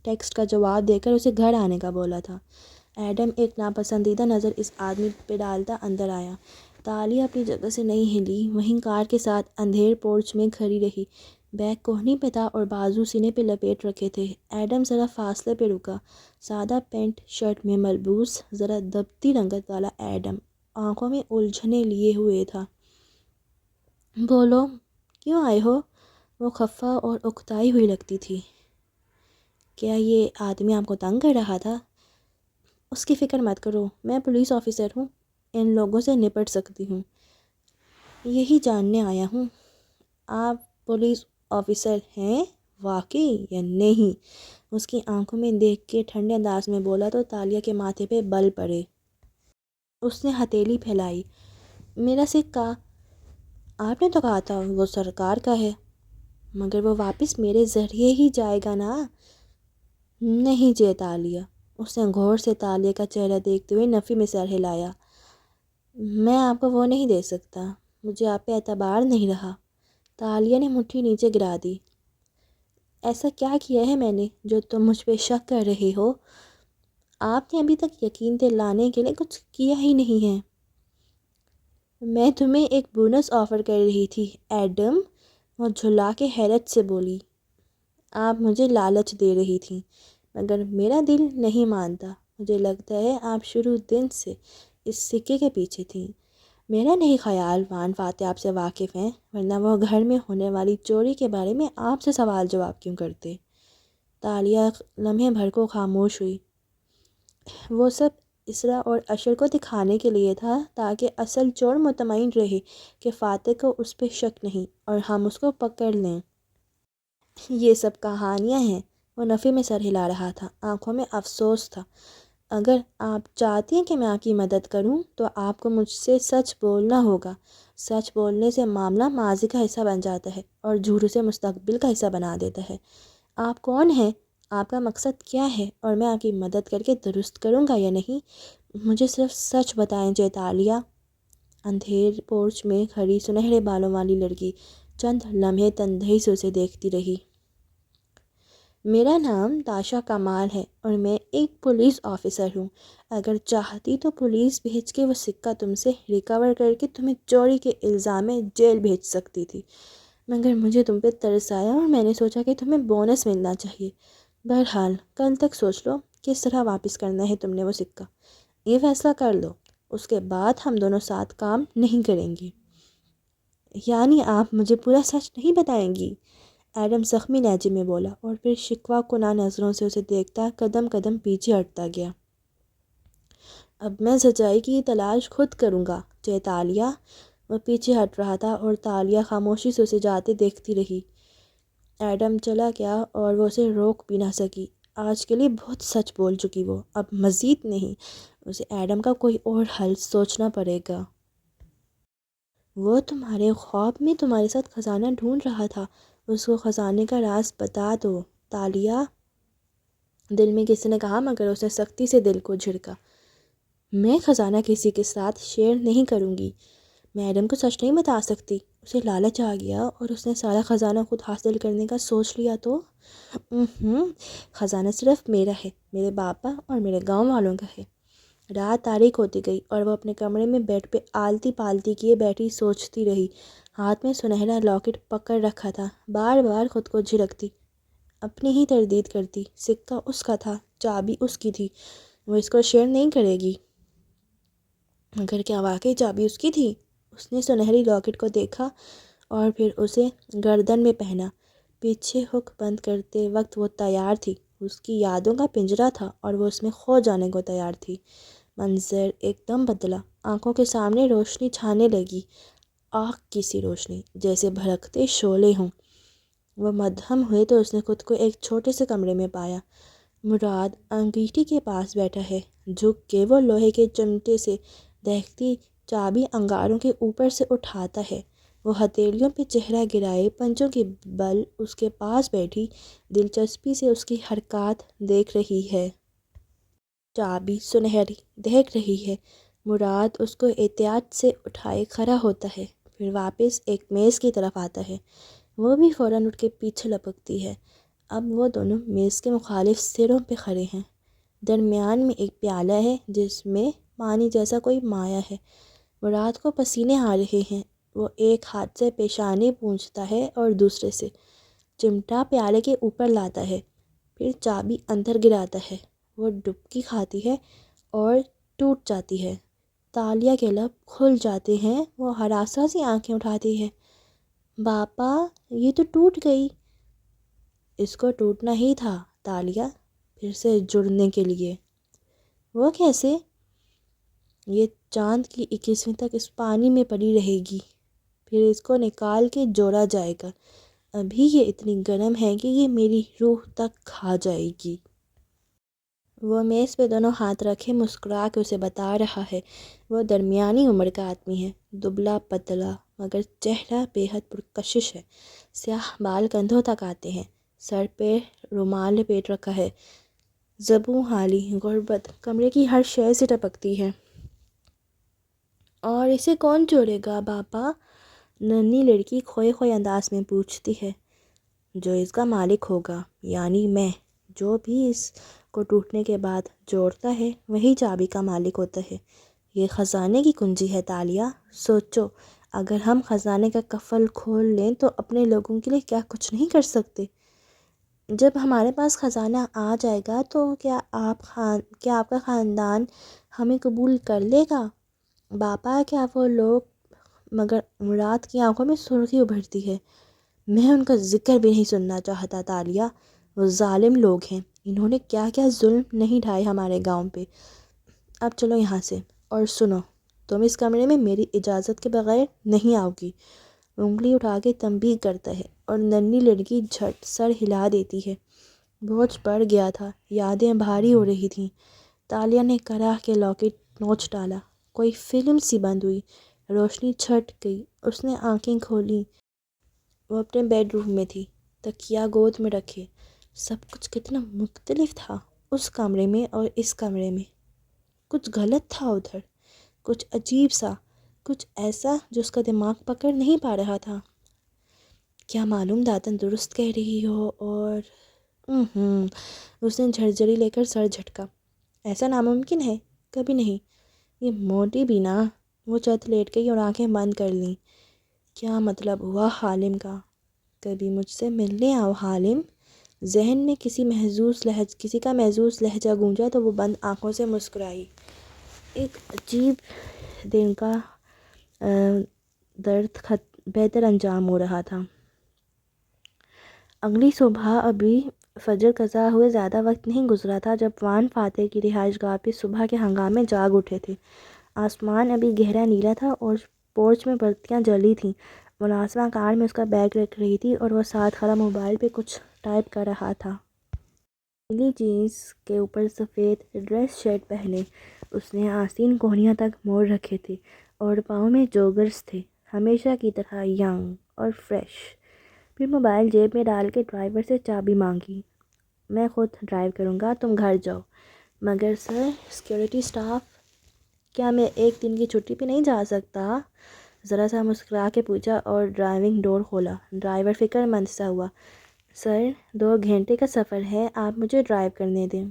ٹیکسٹ کا جواب دے کر اسے گھر آنے کا بولا تھا۔ ایڈم ایک ناپسندیدہ نظر اس آدمی پہ ڈالتا اندر آیا۔ تالیہ اپنی جگہ سے نہیں ہلی، وہیں کار کے ساتھ اندھیر پورچ میں کھڑی رہی۔ بیگ کوہنی پہ تھا اور بازو سینے پہ لپیٹ رکھے تھے۔ ایڈم ذرا فاصلے پہ رکا۔ سادہ پینٹ شرٹ میں ملبوس، ذرا دبتی رنگت والا ایڈم آنکھوں میں الجھنیں لیے ہوئے تھا۔ بولو، کیوں آئے ہو؟ وہ خفا اور اکتائی ہوئی لگتی تھی۔ کیا یہ آدمی آپ کو تنگ کر رہا تھا؟ اس کی فکر مت کرو، میں پولیس آفیسر ہوں، ان لوگوں سے نپٹ سکتی ہوں۔ یہی جاننے آیا ہوں، آپ پولیس آفیسر ہیں واقعی یا نہیں؟ اس کی آنکھوں میں دیکھ کے ٹھنڈے انداز میں بولا تو تالیہ کے ماتھے پہ بل پڑے۔ اس نے ہتھیلی پھیلائی۔ میرا سکہ؟ آپ نے تو کہا تھا وہ سرکار کا ہے، مگر وہ واپس میرے ذریعے ہی جائے گا نا؟ نہیں جے تالیہ۔ اس نے غور سے تالیہ کا چہرہ دیکھتے ہوئے نفی میں سر ہلایا۔ میں آپ کو وہ نہیں دے سکتا، مجھے آپ پہ اعتبار نہیں رہا۔ تالیہ نے مٹھی نیچے گرا دی۔ ایسا کیا کیا ہے میں نے جو تم مجھ پہ شک کر رہے ہو؟ آپ نے ابھی تک یقین دلانے کے لیے کچھ کیا ہی نہیں ہے۔ میں تمہیں ایک بونس آفر کر رہی تھی ایڈم، وہ جھلا کے حیرت سے بولی۔ آپ مجھے لالچ دے رہی تھیں، مگر میرا دل نہیں مانتا۔ مجھے لگتا ہے آپ شروع دن سے اس سکے کے پیچھے تھیں۔ میرا نہیں خیال وان فاتح آپ سے واقف ہیں، ورنہ وہ گھر میں ہونے والی چوری کے بارے میں آپ سے سوال جواب کیوں کرتے؟ تالیہ لمحے بھر کو خاموش ہوئی۔ وہ سب اسرا اور اشر کو دکھانے کے لیے تھا تاکہ اصل چور مطمئن رہے کہ فاتح کو اس پہ شک نہیں اور ہم اس کو پکڑ لیں۔ یہ سب کہانیاں ہیں۔ وہ نفی میں سر ہلا رہا تھا، آنکھوں میں افسوس تھا۔ اگر آپ چاہتی ہیں کہ میں آپ کی مدد کروں تو آپ کو مجھ سے سچ بولنا ہوگا۔ سچ بولنے سے معاملہ ماضی کا حصہ بن جاتا ہے اور جھوٹ اسے مستقبل کا حصہ بنا دیتا ہے۔ آپ کون ہیں؟ آپ کا مقصد کیا ہے؟ اور میں آپ کی مدد کر کے درست کروں گا یا نہیں؟ مجھے صرف سچ بتائیں جے تالیہ۔ اندھیر پورچ میں کھڑی سنہرے بالوں والی لڑکی چند لمحے تندہی سے اسے دیکھتی رہی۔ میرا نام تاشا کمال ہے اور میں ایک پولیس آفیسر ہوں۔ اگر چاہتی تو پولیس بھیج کے وہ سکہ تم سے ریکور کر کے تمہیں چوری کے الزام میں جیل بھیج سکتی تھی، مگر مجھے تم پہ ترس آیا اور میں نے سوچا کہ تمہیں بونس ملنا چاہیے۔ بہرحال کل تک سوچ لو کس طرح واپس کرنا ہے تم نے وہ سکہ، یہ فیصلہ کر لو، اس کے بعد ہم دونوں ساتھ کام نہیں کریں گے۔ یعنی آپ مجھے پورا سچ نہیں بتائیں گی؟ ایڈم زخمی لہجے میں بولا اور پھر شکوہ کناں نظروں سے اسے دیکھتا قدم قدم پیچھے ہٹتا گیا۔ اب میں سچائی کی تلاش خود کروں گا جے تالیہ۔ وہ پیچھے ہٹ رہا تھا اور تالیہ خاموشی سے اسے جاتے دیکھتی رہی۔ ایڈم چلا گیا اور وہ اسے روک بھی نہ سکی۔ آج کے لیے بہت سچ بول چکی وہ، اب مزید نہیں۔ اسے ایڈم کا کوئی اور حل سوچنا پڑے گا۔ وہ تمہارے خواب میں تمہارے ساتھ خزانہ ڈھونڈ رہا تھا، اس کو خزانے کا راز بتا دو تالیہ، دل میں کسی نے کہا، مگر اس نے سختی سے دل کو جھڑکا۔ میں خزانہ کسی کے ساتھ شیئر نہیں کروں گی۔ میں ایڈم کو سچ نہیں بتا سکتی۔ اسے لالچ آ گیا اور اس نے سارا خزانہ خود حاصل کرنے کا سوچ لیا تو خزانہ صرف میرا ہے، میرے باپا اور میرے گاؤں والوں کا ہے۔ رات تاریک ہوتی گئی اور وہ اپنے کمرے میں بیڈ پہ آلتی پالتی کیے بیٹھی سوچتی رہی۔ ہاتھ میں سنہرا لاکٹ پکڑ رکھا تھا، بار بار خود کو جھڑکتی، اپنی ہی تردید کرتی۔ سکہ اس کا تھا، چابی اس کی تھی، وہ اس کو شیئر نہیں کرے گی۔ مگر کیا واقعی چابی اس کی تھی؟ اس نے سنہری لاکٹ کو دیکھا اور پھر اسے گردن میں پہنا۔ پیچھے ہک بند کرتے وقت وہ تیار تھی، اس کی یادوں کا پنجرہ تھا اور وہ اس میں کھو جانے کو تیار تھی۔ منظر ایک دم بدلا، آنکھوں کے سامنے روشنی چھانے لگی، آگ کی سی روشنی، جیسے بھڑکتے شعلے ہوں۔ وہ مدہم ہوئے تو اس نے خود کو ایک چھوٹے سے کمرے میں پایا۔ مراد انگیٹھی کے پاس بیٹھا ہے، جھک کے وہ لوہے کے چمٹے سے دہکتی چابی انگاروں کے اوپر سے اٹھاتا ہے۔ وہ ہتھیلیوں پہ چہرہ گرائے پنجوں کے بل اس کے پاس بیٹھی دلچسپی سے اس کی حرکات دیکھ رہی ہے۔ چابی سنہری دہک رہی ہے۔ مراد اس کو احتیاط سے اٹھائے کھڑا ہوتا ہے، پھر واپس ایک میز کی طرف آتا ہے۔ وہ بھی فوراً اٹھ کے پیچھے لپکتی ہے۔ اب وہ دونوں میز کے مخالف سروں پہ کھڑے ہیں۔ درمیان میں ایک پیالہ ہے جس میں پانی جیسا کوئی مائع ہے۔ مراد کو پسینے آ رہے ہیں۔ وہ ایک ہاتھ سے پیشانی پونچھتا ہے اور دوسرے سے چمٹا پیالے کے اوپر لاتا ہے، پھر چابی اندر گراتا ہے۔ وہ ڈبکی کھاتی ہے اور ٹوٹ جاتی ہے۔ تالیہ کے لب کھل جاتے ہیں، وہ ہراساں سی آنکھیں اٹھاتی ہے۔ باپا، یہ تو ٹوٹ گئی۔ اس کو ٹوٹنا ہی تھا تالیہ، پھر سے جڑنے کے لیے۔ وہ کیسے؟ یہ چاند کی 21ویں تک اس پانی میں پڑی رہے گی، پھر اس کو نکال کے جوڑا جائے گا۔ ابھی یہ اتنی گرم ہے کہ یہ میری روح تک کھا جائے گی۔ وہ میز پہ دونوں ہاتھ رکھے مسکرا کے اسے بتا رہا ہے۔ وہ درمیانی عمر کا آدمی ہے، دبلا پتلا، مگر چہرہ بے حد پرکشش ہے۔ سیاہ بال کندھوں تک آتے ہیں، سر پہ رومال لپیٹ رکھا ہے۔ زبوں حالی غربت کمرے کی ہر شے سے ٹپکتی ہے۔ اور اسے کون جوڑے گا باپا؟ ننھی لڑکی کھوئے کھوئے انداز میں پوچھتی ہے۔ جو اس کا مالک ہوگا، یعنی میں۔ جو بھی اس کو ٹوٹنے کے بعد جوڑتا ہے وہی چابی کا مالک ہوتا ہے۔ یہ خزانے کی کنجی ہے تالیہ۔ سوچو، اگر ہم خزانے کا قفل کھول لیں تو اپنے لوگوں کے لیے کیا کچھ نہیں کر سکتے؟ جب ہمارے پاس خزانہ آ جائے گا تو کیا آپ کا خاندان ہمیں قبول کر لے گا؟ باپا، کیا وہ لوگ؟ مگر مراد کی آنکھوں میں سرخی ابھرتی ہے۔ میں ان کا ذکر بھی نہیں سننا چاہتا تالیہ۔ وہ ظالم لوگ ہیں، انہوں نے کیا کیا ظلم نہیں ڈھائے ہمارے گاؤں پہ۔ اب چلو یہاں سے، اور سنو، تم اس کمرے میں میری اجازت کے بغیر نہیں آؤ گی۔ انگلی اٹھا کے تنبیہ کرتا ہے اور ننھی لڑکی جھٹ سر ہلا دیتی ہے۔ بوجھ بڑھ گیا تھا، یادیں بھاری ہو رہی تھیں۔ تالیہ نے کراہ کے لاکٹ نوچ ڈالا۔ کوئی فلم سی بند ہوئی، روشنی چھٹ گئی۔ اس نے آنکھیں کھولیں۔ وہ اپنے بیڈ روم میں تھی، تکیہ گود میں رکھے۔ سب کچھ کتنا مختلف تھا اس کمرے میں اور اس کمرے میں۔ کچھ غلط تھا ادھر، کچھ عجیب سا، کچھ ایسا جو اس کا دماغ پکڑ نہیں پا رہا تھا۔ کیا معلوم داتن درست کہہ رہی ہو؟ اور اس نے جھرجھری لے کر سر جھٹکا۔ ایسا ناممکن ہے، کبھی نہیں۔ یہ موٹی بھی نہ۔ وہ چت لیٹ گئی اور آنکھیں بند کر لیں۔ کیا مطلب ہوا حالم کا؟ کبھی مجھ سے ملنے آؤ حالم۔ ذہن میں کسی کا محظوظ لہجہ گونجا تو وہ بند آنکھوں سے مسکرائی۔ ایک عجیب دن کا درد بہتر انجام ہو رہا تھا۔ اگلی صبح ابھی فجر قضا ہوئے زیادہ وقت نہیں گزرا تھا جب وان فاتح کی رہائش گاہ پہ صبح کے ہنگامے جاگ اٹھے تھے۔ آسمان ابھی گہرا نیلا تھا اور پورچ میں بتیاں جلی تھیں۔ ملازمہ کار میں اس کا بیگ رکھ رہی تھی اور وہ ساتھ کھڑا موبائل پہ کچھ ٹائپ کر رہا تھا۔ نیلی جینس کے اوپر سفید ڈریس شرٹ پہنے اس نے آستین کونیاں تک موڑ رکھے تھے اور پاؤں میں جوگرز تھے، ہمیشہ کی طرح ینگ اور فریش۔ پھر موبائل جیب میں ڈال کے ڈرائیور سے چابی مانگی۔ میں خود ڈرائیو کروں گا، تم گھر جاؤ۔ مگر سر، سیکیورٹی اسٹاف۔ کیا میں ایک دن کی چھٹی پہ نہیں جا سکتا؟ ذرا سا مسکرا کے پوچھا اور ڈرائیونگ ڈور کھولا۔ ڈرائیور فکر مند سا ہوا۔ سر، 2 گھنٹے کا سفر ہے، آپ مجھے ڈرائیو کرنے دیں۔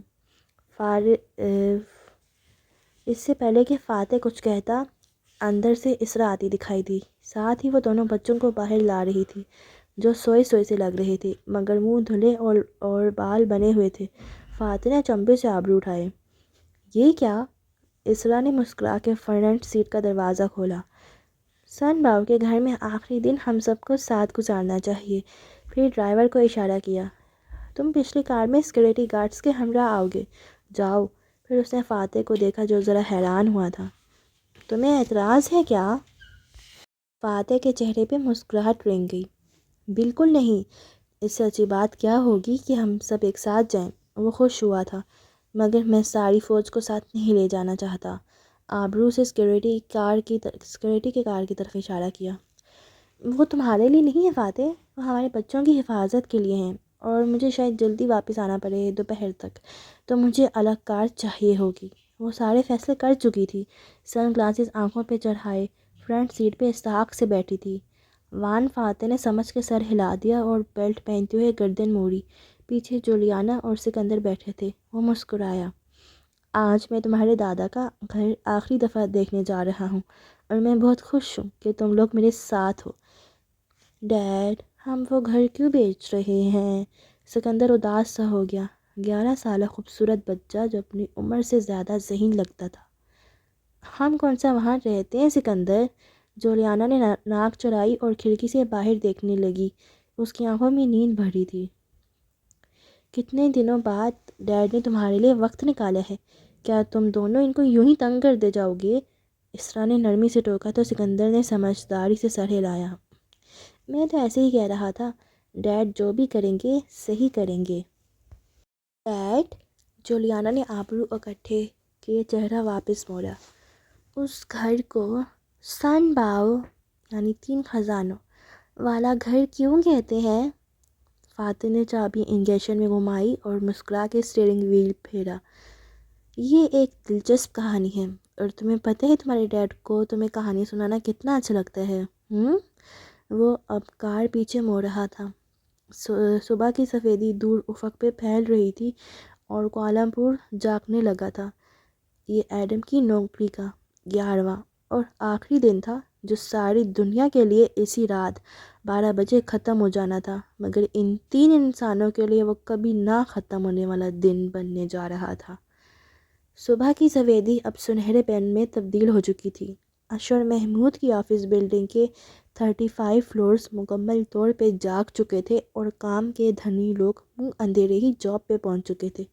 اس سے پہلے کہ فاتح کچھ کہتا، اندر سے اسرا آتی دکھائی دی۔ ساتھ ہی وہ دونوں بچوں کو باہر لا رہی تھی جو سوئے سوئے سے لگ رہے تھے مگر منہ دھلے اور بال بنے ہوئے تھے۔ فاتح نے چمبے سے آبرو اٹھائے۔ یہ کیا؟ اسرا نے مسکرا کے فرنٹ سیٹ کا دروازہ کھولا۔ سن باؤ کے گھر میں آخری دن ہم سب کو ساتھ گزارنا چاہیے۔ پھر ڈرائیور کو اشارہ کیا۔ تم پچھلی کار میں سیکیورٹی گارڈز کے ہمراہ آؤ گے، جاؤ۔ پھر اس نے فاتح کو دیکھا جو ذرا حیران ہوا تھا۔ تمہیں اعتراض ہے کیا؟ فاتح کے چہرے پہ مسکراہٹ رنگ گئی۔ بالکل نہیں، اس سے اچھی بات کیا ہوگی کہ ہم سب ایک ساتھ جائیں۔ وہ خوش ہوا تھا، مگر میں ساری فوج کو ساتھ نہیں لے جانا چاہتا۔ آبرو سے سیکیورٹی کے کار کی طرف اشارہ کیا۔ وہ تمہارے لیے نہیں ہے فاتح، وہ ہمارے بچوں کی حفاظت کے لیے ہیں، اور مجھے شاید جلدی واپس آنا پڑے دوپہر تک، تو مجھے الگ کار چاہیے ہوگی۔ وہ سارے فیصلے کر چکی تھی۔ سن گلاسز آنکھوں پہ چڑھائے فرنٹ سیٹ پہ استحقاق سے بیٹھی تھی۔ وان فاتح نے سمجھ کے سر ہلا دیا اور بیلٹ پہنتے ہوئے گردن موڑی۔ پیچھے جولیانا اور سکندر بیٹھے تھے۔ وہ مسکرایا۔ آج میں تمہارے دادا کا گھر آخری دفعہ دیکھنے جا رہا ہوں اور میں بہت خوش ہوں کہ تم لوگ میرے ساتھ ہو۔ ڈیڈ، ہم وہ گھر کیوں بیچ رہے ہیں؟ سکندر اداس سا ہو گیا۔ 11 سالہ خوبصورت بچہ جو اپنی عمر سے زیادہ ذہین لگتا تھا۔ ہم کون سا وہاں رہتے ہیں سکندر؟ جولیانا نے ناک چڑھائی اور کھڑکی سے باہر دیکھنے لگی۔ اس کی آنکھوں میں نیند بھری تھی۔ کتنے دنوں بعد ڈیڈ نے تمہارے لیے وقت نکالا ہے، کیا تم دونوں ان کو یوں ہی تنگ کر دے جاؤ گے؟ اسرا نے نرمی سے ٹوکا تو سکندر نے سمجھداری سے سر ہلایا۔ میں تو ایسے ہی کہہ رہا تھا، ڈیڈ جو بھی کریں گے صحیح کریں گے۔ ڈیڈ، جولیانا نے آبرو اکٹھے کیے چہرہ واپس موڑا۔ اس گھر کو سن باؤ یعنی 3 خزانوں والا گھر کیوں کہتے ہیں؟ فاتح نے چابی انگیشن میں گھمائی اور مسکرا کے اسٹیئرنگ وہیل پھیرا۔ یہ ایک دلچسپ کہانی ہے، اور تمہیں پتہ ہے تمہارے ڈیڈ کو تمہیں کہانی سنانا کتنا اچھا لگتا ہے؟ وہ اب کار پیچھے موڑ رہا تھا۔ صبح کی سفیدی دور افق پہ پھیل رہی تھی اور کوالالمپور جاگنے لگا تھا۔ یہ ایڈم کی نوکری کا 11واں اور آخری دن تھا جو ساری دنیا کے لیے اسی رات 12 بجے ختم ہو جانا تھا، مگر ان 3 انسانوں کے لیے وہ کبھی نہ ختم ہونے والا دن بننے جا رہا تھا۔ صبح کی سویدی اب سنہرے پین میں تبدیل ہو چکی تھی۔ اشر محمود کی آفس بلڈنگ کے 35 فلورز مکمل طور پہ جاگ چکے تھے اور کام کے دھنی لوگ منہ اندھیرے ہی جاب پہ پہنچ چکے تھے۔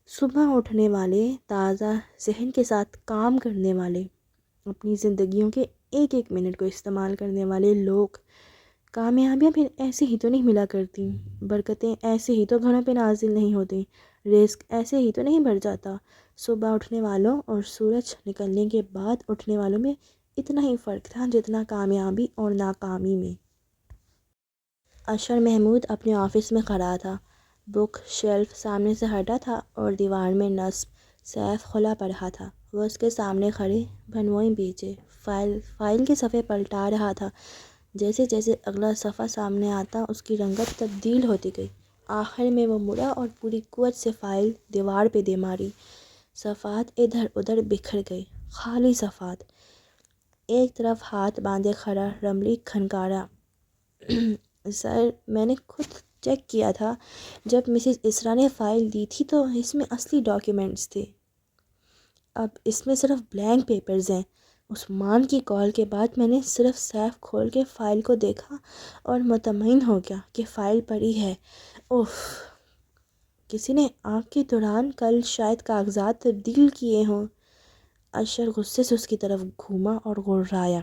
صبح اٹھنے والے، تازہ ذہن کے ساتھ کام کرنے والے، اپنی زندگیوں کے ایک ایک منٹ کو استعمال کرنے والے لوگ۔ کامیابیاں پھر ایسے ہی تو نہیں ملا کرتی، برکتیں ایسے ہی تو گھروں پہ نازل نہیں ہوتی، رزق ایسے ہی تو نہیں بڑھ جاتا۔ صبح اٹھنے والوں اور سورج نکلنے کے بعد اٹھنے والوں میں اتنا ہی فرق تھا جتنا کامیابی اور ناکامی میں۔ اشر محمود اپنے آفس میں کھڑا تھا، بک شیلف سامنے سے ہٹا تھا اور دیوار میں نصب سیف کھلا پڑا تھا۔ وہ اس کے سامنے کھڑے بنوئی بیچے فائل کے صفحے پلٹا رہا تھا۔ جیسے جیسے اگلا صفحہ سامنے آتا اس کی رنگت تبدیل ہوتی گئی۔ آخر میں وہ مڑا اور پوری قوت سے فائل دیوار پہ دے ماری۔ صفحات ادھر ادھر بکھر گئے، خالی صفحات۔ ایک طرف ہاتھ باندھے کھڑا رملی کھنکارا، سر میں نے خود چیک کیا تھا جب مسز اسرا نے فائل دی تھی تو اس میں اصلی ڈاکیومنٹس تھے، اب اس میں صرف بلینک پیپرز ہیں۔ عثمان کی کال کے بعد میں نے صرف سیف کھول کے فائل کو دیکھا اور مطمئن ہو گیا کہ فائل پڑی ہے۔ اوف، کسی نے آگ کے دوران کل شاید کاغذات تبدیل کیے ہوں۔ اشر غصے سے اس کی طرف گھوما اور گھررایا۔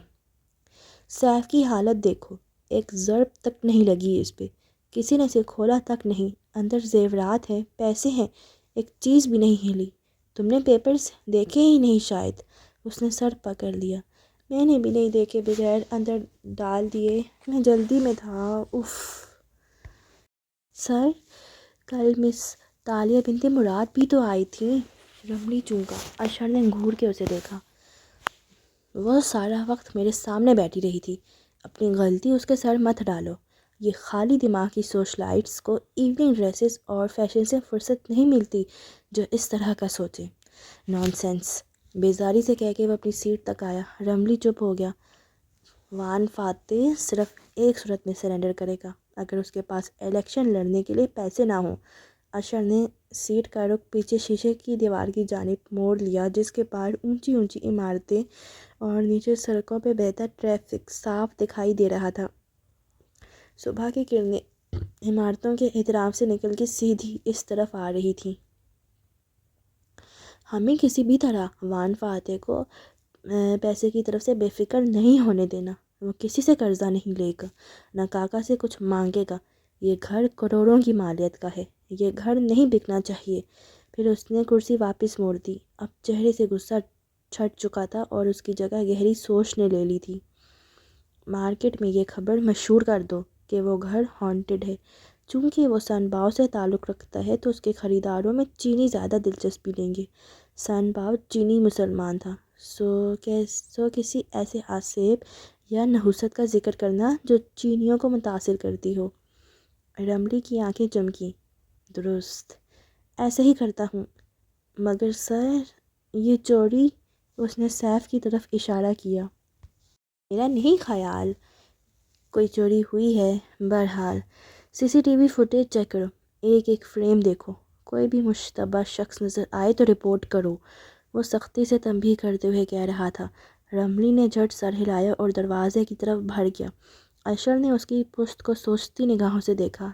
سیف کی حالت دیکھو، ایک ضرب تک نہیں لگی اس پہ، کسی نے اسے کھولا تک نہیں، اندر زیورات ہیں، پیسے ہیں، ایک چیز بھی نہیں ہلی۔ تم نے پیپرز دیکھے ہی نہیں شاید۔ اس نے سر پکڑ لیا۔ میں نے بھی نہیں دیکھے، بغیر اندر ڈال دیے، میں جلدی میں تھا۔ اف سر، کل مس تالیہ بنت مراد بھی تو آئی تھیں۔ رملی چونکا۔ اشر نے گھور کے اسے دیکھا۔ وہ سارا وقت میرے سامنے بیٹھی رہی تھی۔ اپنی غلطی اس کے سر مت ڈالو۔ یہ خالی دماغ کی سوشلائٹس کو ایوننگ ڈریسز اور فیشن سے فرصت نہیں ملتی جو اس طرح کا سوچیں۔ نان سینس، بیزاری سے کہہ کے وہ اپنی سیٹ تک آیا۔ رملی چپ ہو گیا۔ وان فاتح صرف ایک صورت میں سرنڈر کرے گا، اگر اس کے پاس الیکشن لڑنے کے لیے پیسے نہ ہوں۔ اشر نے سیٹ کا رخ پیچھے شیشے کی دیوار کی جانب موڑ لیا جس کے پار اونچی اونچی عمارتیں اور نیچے سڑکوں پہ بہتا ٹریفک صاف دکھائی دے رہا تھا۔ صبح کی کرنیں عمارتوں کے احترام سے نکل کے سیدھی اس طرف آ رہی تھیں۔ ہمیں کسی بھی طرح وان فاتح کو پیسے کی طرف سے بے فکر نہیں ہونے دینا۔ وہ کسی سے قرضہ نہیں لے گا، نہ کاکا سے کچھ مانگے گا۔ یہ گھر کروڑوں کی مالیت کا ہے، یہ گھر نہیں بکنا چاہیے۔ پھر اس نے کرسی واپس موڑ دی۔ اب چہرے سے غصہ چھٹ چکا تھا اور اس کی جگہ گہری سوچ نے لے لی تھی۔ مارکیٹ میں یہ خبر مشہور کر دو کہ وہ گھر ہانٹڈ ہے۔ چونکہ وہ سن باؤ سے تعلق رکھتا ہے تو اس کے خریداروں میں چینی زیادہ دلچسپی لیں گے۔ سن باؤ چینی مسلمان تھا، سو کسی ایسے آصف یا نحوست کا ذکر کرنا جو چینیوں کو متاثر کرتی ہو۔ رملی کی آنکھیں چمکیں۔ درست، ایسے ہی کرتا ہوں، مگر سر یہ چوری، اس نے سیف کی طرف اشارہ کیا۔ میرا نہیں خیال کوئی چوری ہوئی ہے۔ بہرحال C C T V footage check کرو، ایک ایک فریم دیکھو، کوئی بھی مشتبہ شخص نظر آئے تو رپورٹ کرو، وہ سختی سے تنبیہ کرتے ہوئے کہہ رہا تھا۔ رملی نے جھٹ سر ہلایا اور دروازے کی طرف بڑھ گیا۔ اشر نے اس کی پشت کو سوچتی نگاہوں سے دیکھا۔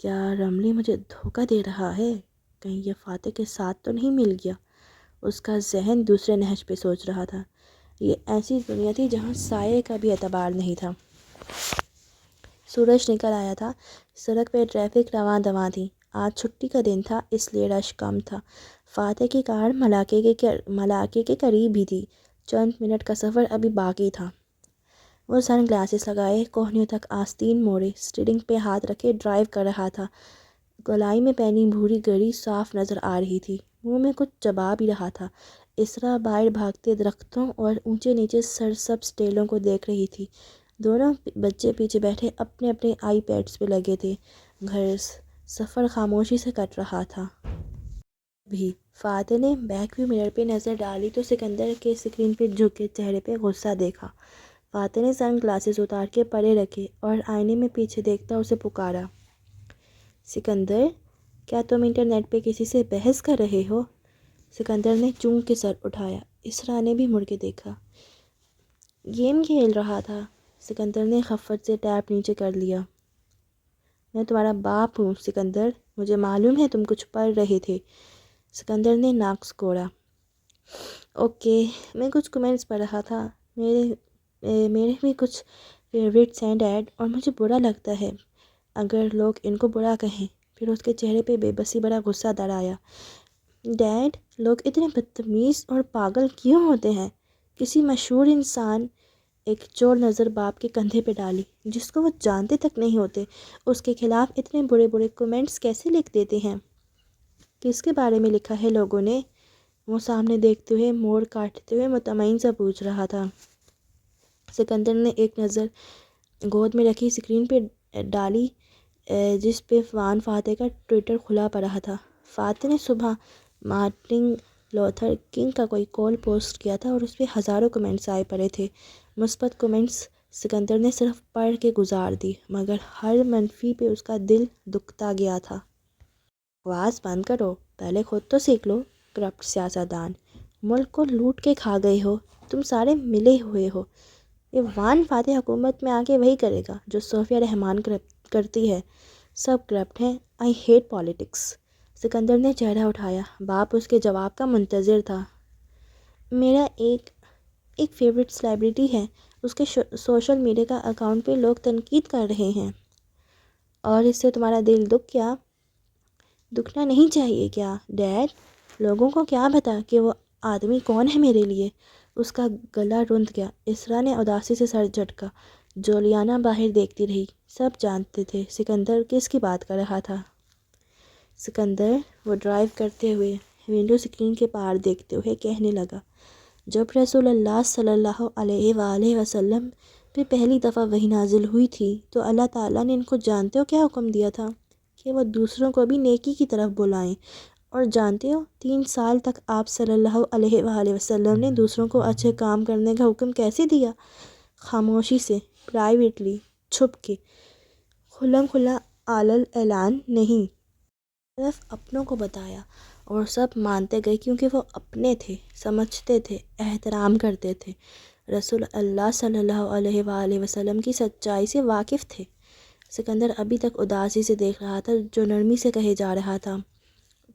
کیا رملی مجھے دھوکہ دے رہا ہے؟ کہیں یہ فاتح کے ساتھ تو نہیں مل گیا؟ اس کا ذہن دوسرے نہج پہ سوچ رہا تھا۔ یہ ایسی دنیا تھی جہاں سائے کا بھی اعتبار نہیں تھا۔ سورج نکل آیا تھا، سڑک پہ ٹریفک رواں دواں تھی۔ آج چھٹی کا دن تھا اس لیے رش کم تھا۔ فاتح کی کار ملاقے کے قریب ہی تھی، چند منٹ کا سفر ابھی باقی تھا۔ وہ سن گلاسز لگائے، کوہنیوں تک آستین موڑے، اسٹیئرنگ پہ ہاتھ رکھے ڈرائیو کر رہا تھا۔ گلائی میں پہنی بھوری گھڑی صاف نظر آ رہی تھی، منہ میں کچھ چبا بھی رہا تھا۔ اسرا باہر بھاگتے درختوں اور اونچے نیچے سرسبز ٹیلوں کو دیکھ رہی تھی۔ دونوں بچے پیچھے بیٹھے اپنے اپنے آئی پیڈز پہ لگے تھے۔ سفر خاموشی سے کٹ رہا تھا۔ بھی فاتح نے بیک ویو مرر پہ نظر ڈالی تو سکندر کے اسکرین پہ جھکے چہرے پہ غصہ دیکھا۔ فاتح نے سن گلاسز اتار کے پرے رکھے اور آئینے میں پیچھے دیکھتا اسے پکارا، سکندر، کیا تم انٹرنیٹ پہ کسی سے بحث کر رہے ہو؟ سکندر نے چونک کے سر اٹھایا۔ اسرا نے بھی مڑ کے دیکھا۔ گیم کھیل رہا تھا۔ سکندر نے خفت سے ٹیپ نیچے کر لیا۔ میں تمہارا باپ ہوں سکندر، مجھے معلوم ہے تم کچھ پڑھ رہے تھے۔ سکندر نے ناک کوڑا۔ اوکے، میں کچھ کمنٹس پڑھ رہا تھا، میرے بھی کچھ فیوریٹس ہیں ڈیڈ، اور مجھے برا لگتا ہے اگر لوگ ان کو برا کہیں۔ پھر اس کے چہرے پہ بے بسی بڑا غصہ در آیا۔ ڈیڈ، لوگ اتنے بدتمیز اور پاگل کیوں ہوتے ہیں؟ کسی مشہور انسان، ایک چور نظر باپ کے کندھے پہ ڈالی، جس کو وہ جانتے تک نہیں ہوتے، اس کے خلاف اتنے برے برے کمنٹس کیسے لکھ دیتے ہیں؟ کس کے بارے میں لکھا ہے لوگوں نے؟ وہ سامنے دیکھتے ہوئے موڑ کاٹتے ہوئے مطمئن سا پوچھ رہا تھا۔ سکندر نے ایک نظر گود میں رکھی اسکرین پہ ڈالی جس پہ وان فاتح کا ٹویٹر کھلا پڑا تھا۔ فاتح نے صبح مارٹن لوتھر کنگ کا کوئی کال پوسٹ کیا تھا اور اس پہ ہزاروں کمنٹس آئے پڑے تھے۔ مثبت کمنٹس سکندر نے صرف پڑھ کے گزار دی، مگر ہر منفی پہ اس کا دل دکھتا گیا تھا۔ بکواس بند کرو، پہلے خود تو سیکھ لو۔ کرپٹ سیاستدان، ملک کو لوٹ کے کھا گئے ہو، تم سارے ملے ہوئے ہو۔ یہ وان فاتح حکومت میں آ کے وہی کرے گا جو صوفیہ رحمان کرتی ہے۔ سب کرپٹ ہیں۔ I hate politics. سکندر نے چہرہ اٹھایا۔ باپ اس کے جواب کا منتظر تھا۔ میرا ایک فیوریٹ سیلیبریٹی ہے، اس کے سوشل میڈیا کا اکاؤنٹ پہ لوگ تنقید کر رہے ہیں، اور اس سے تمہارا دل دکھ گیا؟ دکھنا نہیں چاہیے کیا ڈیڈ؟ لوگوں کو کیا پتا کہ وہ آدمی کون ہے میرے لیے؟ اس کا گلا روند گیا۔ اسرا نے اداسی سے سر جھٹکا۔ جولیانا باہر دیکھتی رہی۔ سب جانتے تھے سکندر کس کی بات کر رہا تھا۔ سکندر، وہ ڈرائیو کرتے ہوئے ونڈو اسکرین کے پار دیکھتے ہوئے کہنے لگا، جب رسول اللہ صلی اللہ علیہ وآلہ وسلم پہ پہلی دفعہ وحی نازل ہوئی تھی تو اللہ تعالیٰ نے ان کو جانتے ہو کیا حکم دیا تھا؟ کہ وہ دوسروں کو بھی نیکی کی طرف بلائیں۔ اور جانتے ہو 3 سال تک آپ صلی اللہ علیہ وآلہ وسلم نے دوسروں کو اچھے کام کرنے کا حکم کیسے دیا؟ خاموشی سے، پرائیویٹلی، چھپ کے، کھلم کھلا علل اعلان نہیں۔ صرف اپنوں کو بتایا، اور سب مانتے گئے کیونکہ وہ اپنے تھے، سمجھتے تھے، احترام کرتے تھے، رسول اللہ صلی اللہ علیہ وآلہ وسلم کی سچائی سے واقف تھے۔ سکندر ابھی تک اداسی سے دیکھ رہا تھا جو نرمی سے کہے جا رہا تھا۔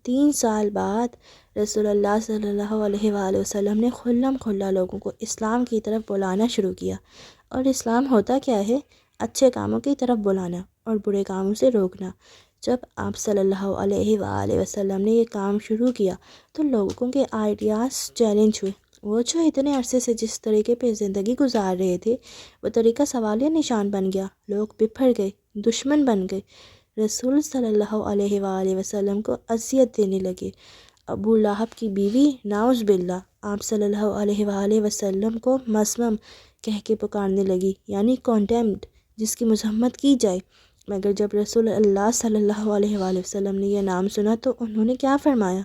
3 سال بعد رسول اللہ صلی اللہ علیہ وآلہ وسلم نے کھلم کھلا لوگوں کو اسلام کی طرف بلانا شروع کیا۔ اور اسلام ہوتا کیا ہے؟ اچھے کاموں کی طرف بلانا اور برے کاموں سے روکنا۔ جب آپ صلی اللہ علیہ وآلہ وسلم نے یہ کام شروع کیا تو لوگوں کے آئیڈیاز چیلنج ہوئے۔ وہ جو اتنے عرصے سے جس طریقے پہ زندگی گزار رہے تھے وہ طریقہ سوالیہ نشان بن گیا۔ لوگ بپھر گئے، دشمن بن گئے، رسول صلی اللہ علیہ وآلہ وسلم کو اذیت دینے لگے۔ ابو لہب کی بیوی نعوذ باللہ آپ صلی اللہ علیہ وآلہ وسلم کو مسمم کہہ کے پکارنے لگی، یعنی کانڈیمڈ، جس کی مذمت کی جائے۔ مگر جب رسول اللہ صلی اللہ علیہ وآلہ وسلم نے یہ نام سنا تو انہوں نے کیا فرمایا؟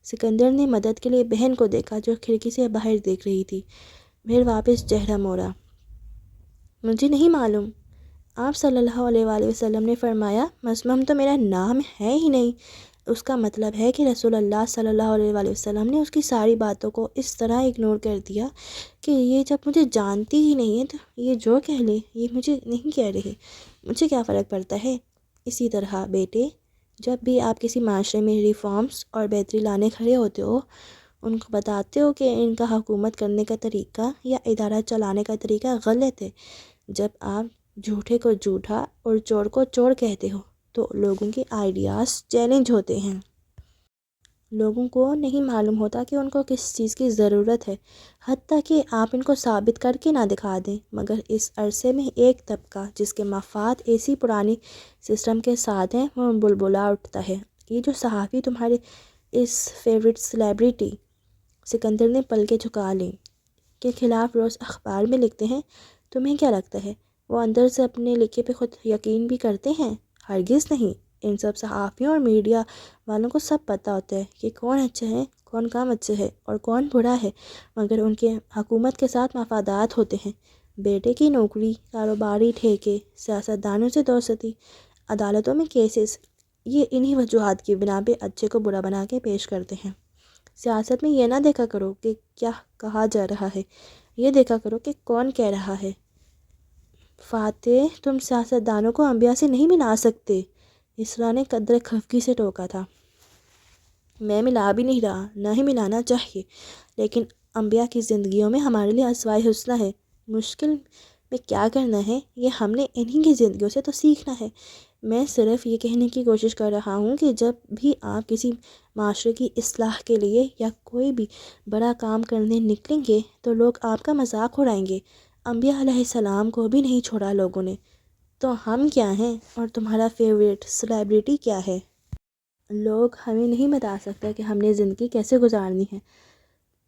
سکندر نے مدد کے لیے بہن کو دیکھا جو کھڑکی سے باہر دیکھ رہی تھی، پھر واپس چہرہ موڑا۔ مجھے نہیں معلوم۔ آپ صلی اللہ علیہ وآلہ وسلم نے فرمایا، مسمم تو میرا نام ہے ہی نہیں۔ اس کا مطلب ہے کہ رسول اللہ صلی اللہ علیہ وآلہ وسلم نے اس کی ساری باتوں کو اس طرح اگنور کر دیا کہ یہ جب مجھے جانتی ہی نہیں ہے تو یہ جو کہہ لے یہ مجھے نہیں کہہ رہے، مجھے کیا فرق پڑتا ہے؟ اسی طرح بیٹے، جب بھی آپ کسی معاشرے میں ریفارمز اور بہتری لانے کھڑے ہوتے ہو، ان کو بتاتے ہو کہ ان کا حکومت کرنے کا طریقہ یا ادارہ چلانے کا طریقہ غلط ہے۔ جب آپ جھوٹے کو جھوٹا اور چور کو چور کہتے ہو تو لوگوں کے آئیڈیاز چیلنج ہوتے ہیں۔ لوگوں کو نہیں معلوم ہوتا کہ ان کو کس چیز کی ضرورت ہے، حتیٰ کہ آپ ان کو ثابت کر کے نہ دکھا دیں۔ مگر اس عرصے میں ایک طبقہ جس کے مفاد اسی پرانی سسٹم کے ساتھ ہیں وہ بلبلا اٹھتا ہے۔ یہ جو صحافی تمہارے اس فیوریٹ سیلیبریٹی، سکندر نے پلکیں جھکا لیں، کے خلاف روز اخبار میں لکھتے ہیں، تمہیں کیا لگتا ہے وہ اندر سے اپنے لکھے پہ خود یقین بھی کرتے ہیں؟ ہرگز نہیں۔ ان سب صحافیوں اور میڈیا والوں کو سب پتہ ہوتا ہے کہ کون اچھا ہے، کون کام اچھا ہے اور کون برا ہے، مگر ان کے حکومت کے ساتھ مفادات ہوتے ہیں۔ بیٹے کی نوکری، کاروباری ٹھیکے، سیاستدانوں سے دوستی، عدالتوں میں کیسز، یہ انہی وجوہات کی بنا پہ اچھے کو برا بنا کے پیش کرتے ہیں۔ سیاست میں یہ نہ دیکھا کرو کہ کیا کہا جا رہا ہے، یہ دیکھا کرو کہ کون کہہ رہا ہے۔ فاتح، تم سیاستدانوں کو انبیاء سے نہیں ملا سکتے، اسرا نے قدر خفگی سے ٹوکا تھا۔ میں ملا بھی نہیں رہا، نہ ہی ملانا چاہیے، لیکن انبیاء کی زندگیوں میں ہمارے لیے اسوائے حسنہ ہے۔ مشکل میں کیا کرنا ہے یہ ہم نے انہی کی زندگیوں سے تو سیکھنا ہے۔ میں صرف یہ کہنے کی کوشش کر رہا ہوں کہ جب بھی آپ کسی معاشرے کی اصلاح کے لیے یا کوئی بھی بڑا کام کرنے نکلیں گے تو لوگ آپ کا مذاق اڑائیں گے۔ انبیاء علیہ السلام کو بھی نہیں چھوڑا لوگوں نے، تو ہم کیا ہیں اور تمہارا فیوریٹ سیلیبریٹی کیا ہے؟ لوگ ہمیں نہیں بتا سکتا کہ ہم نے زندگی کیسے گزارنی ہے،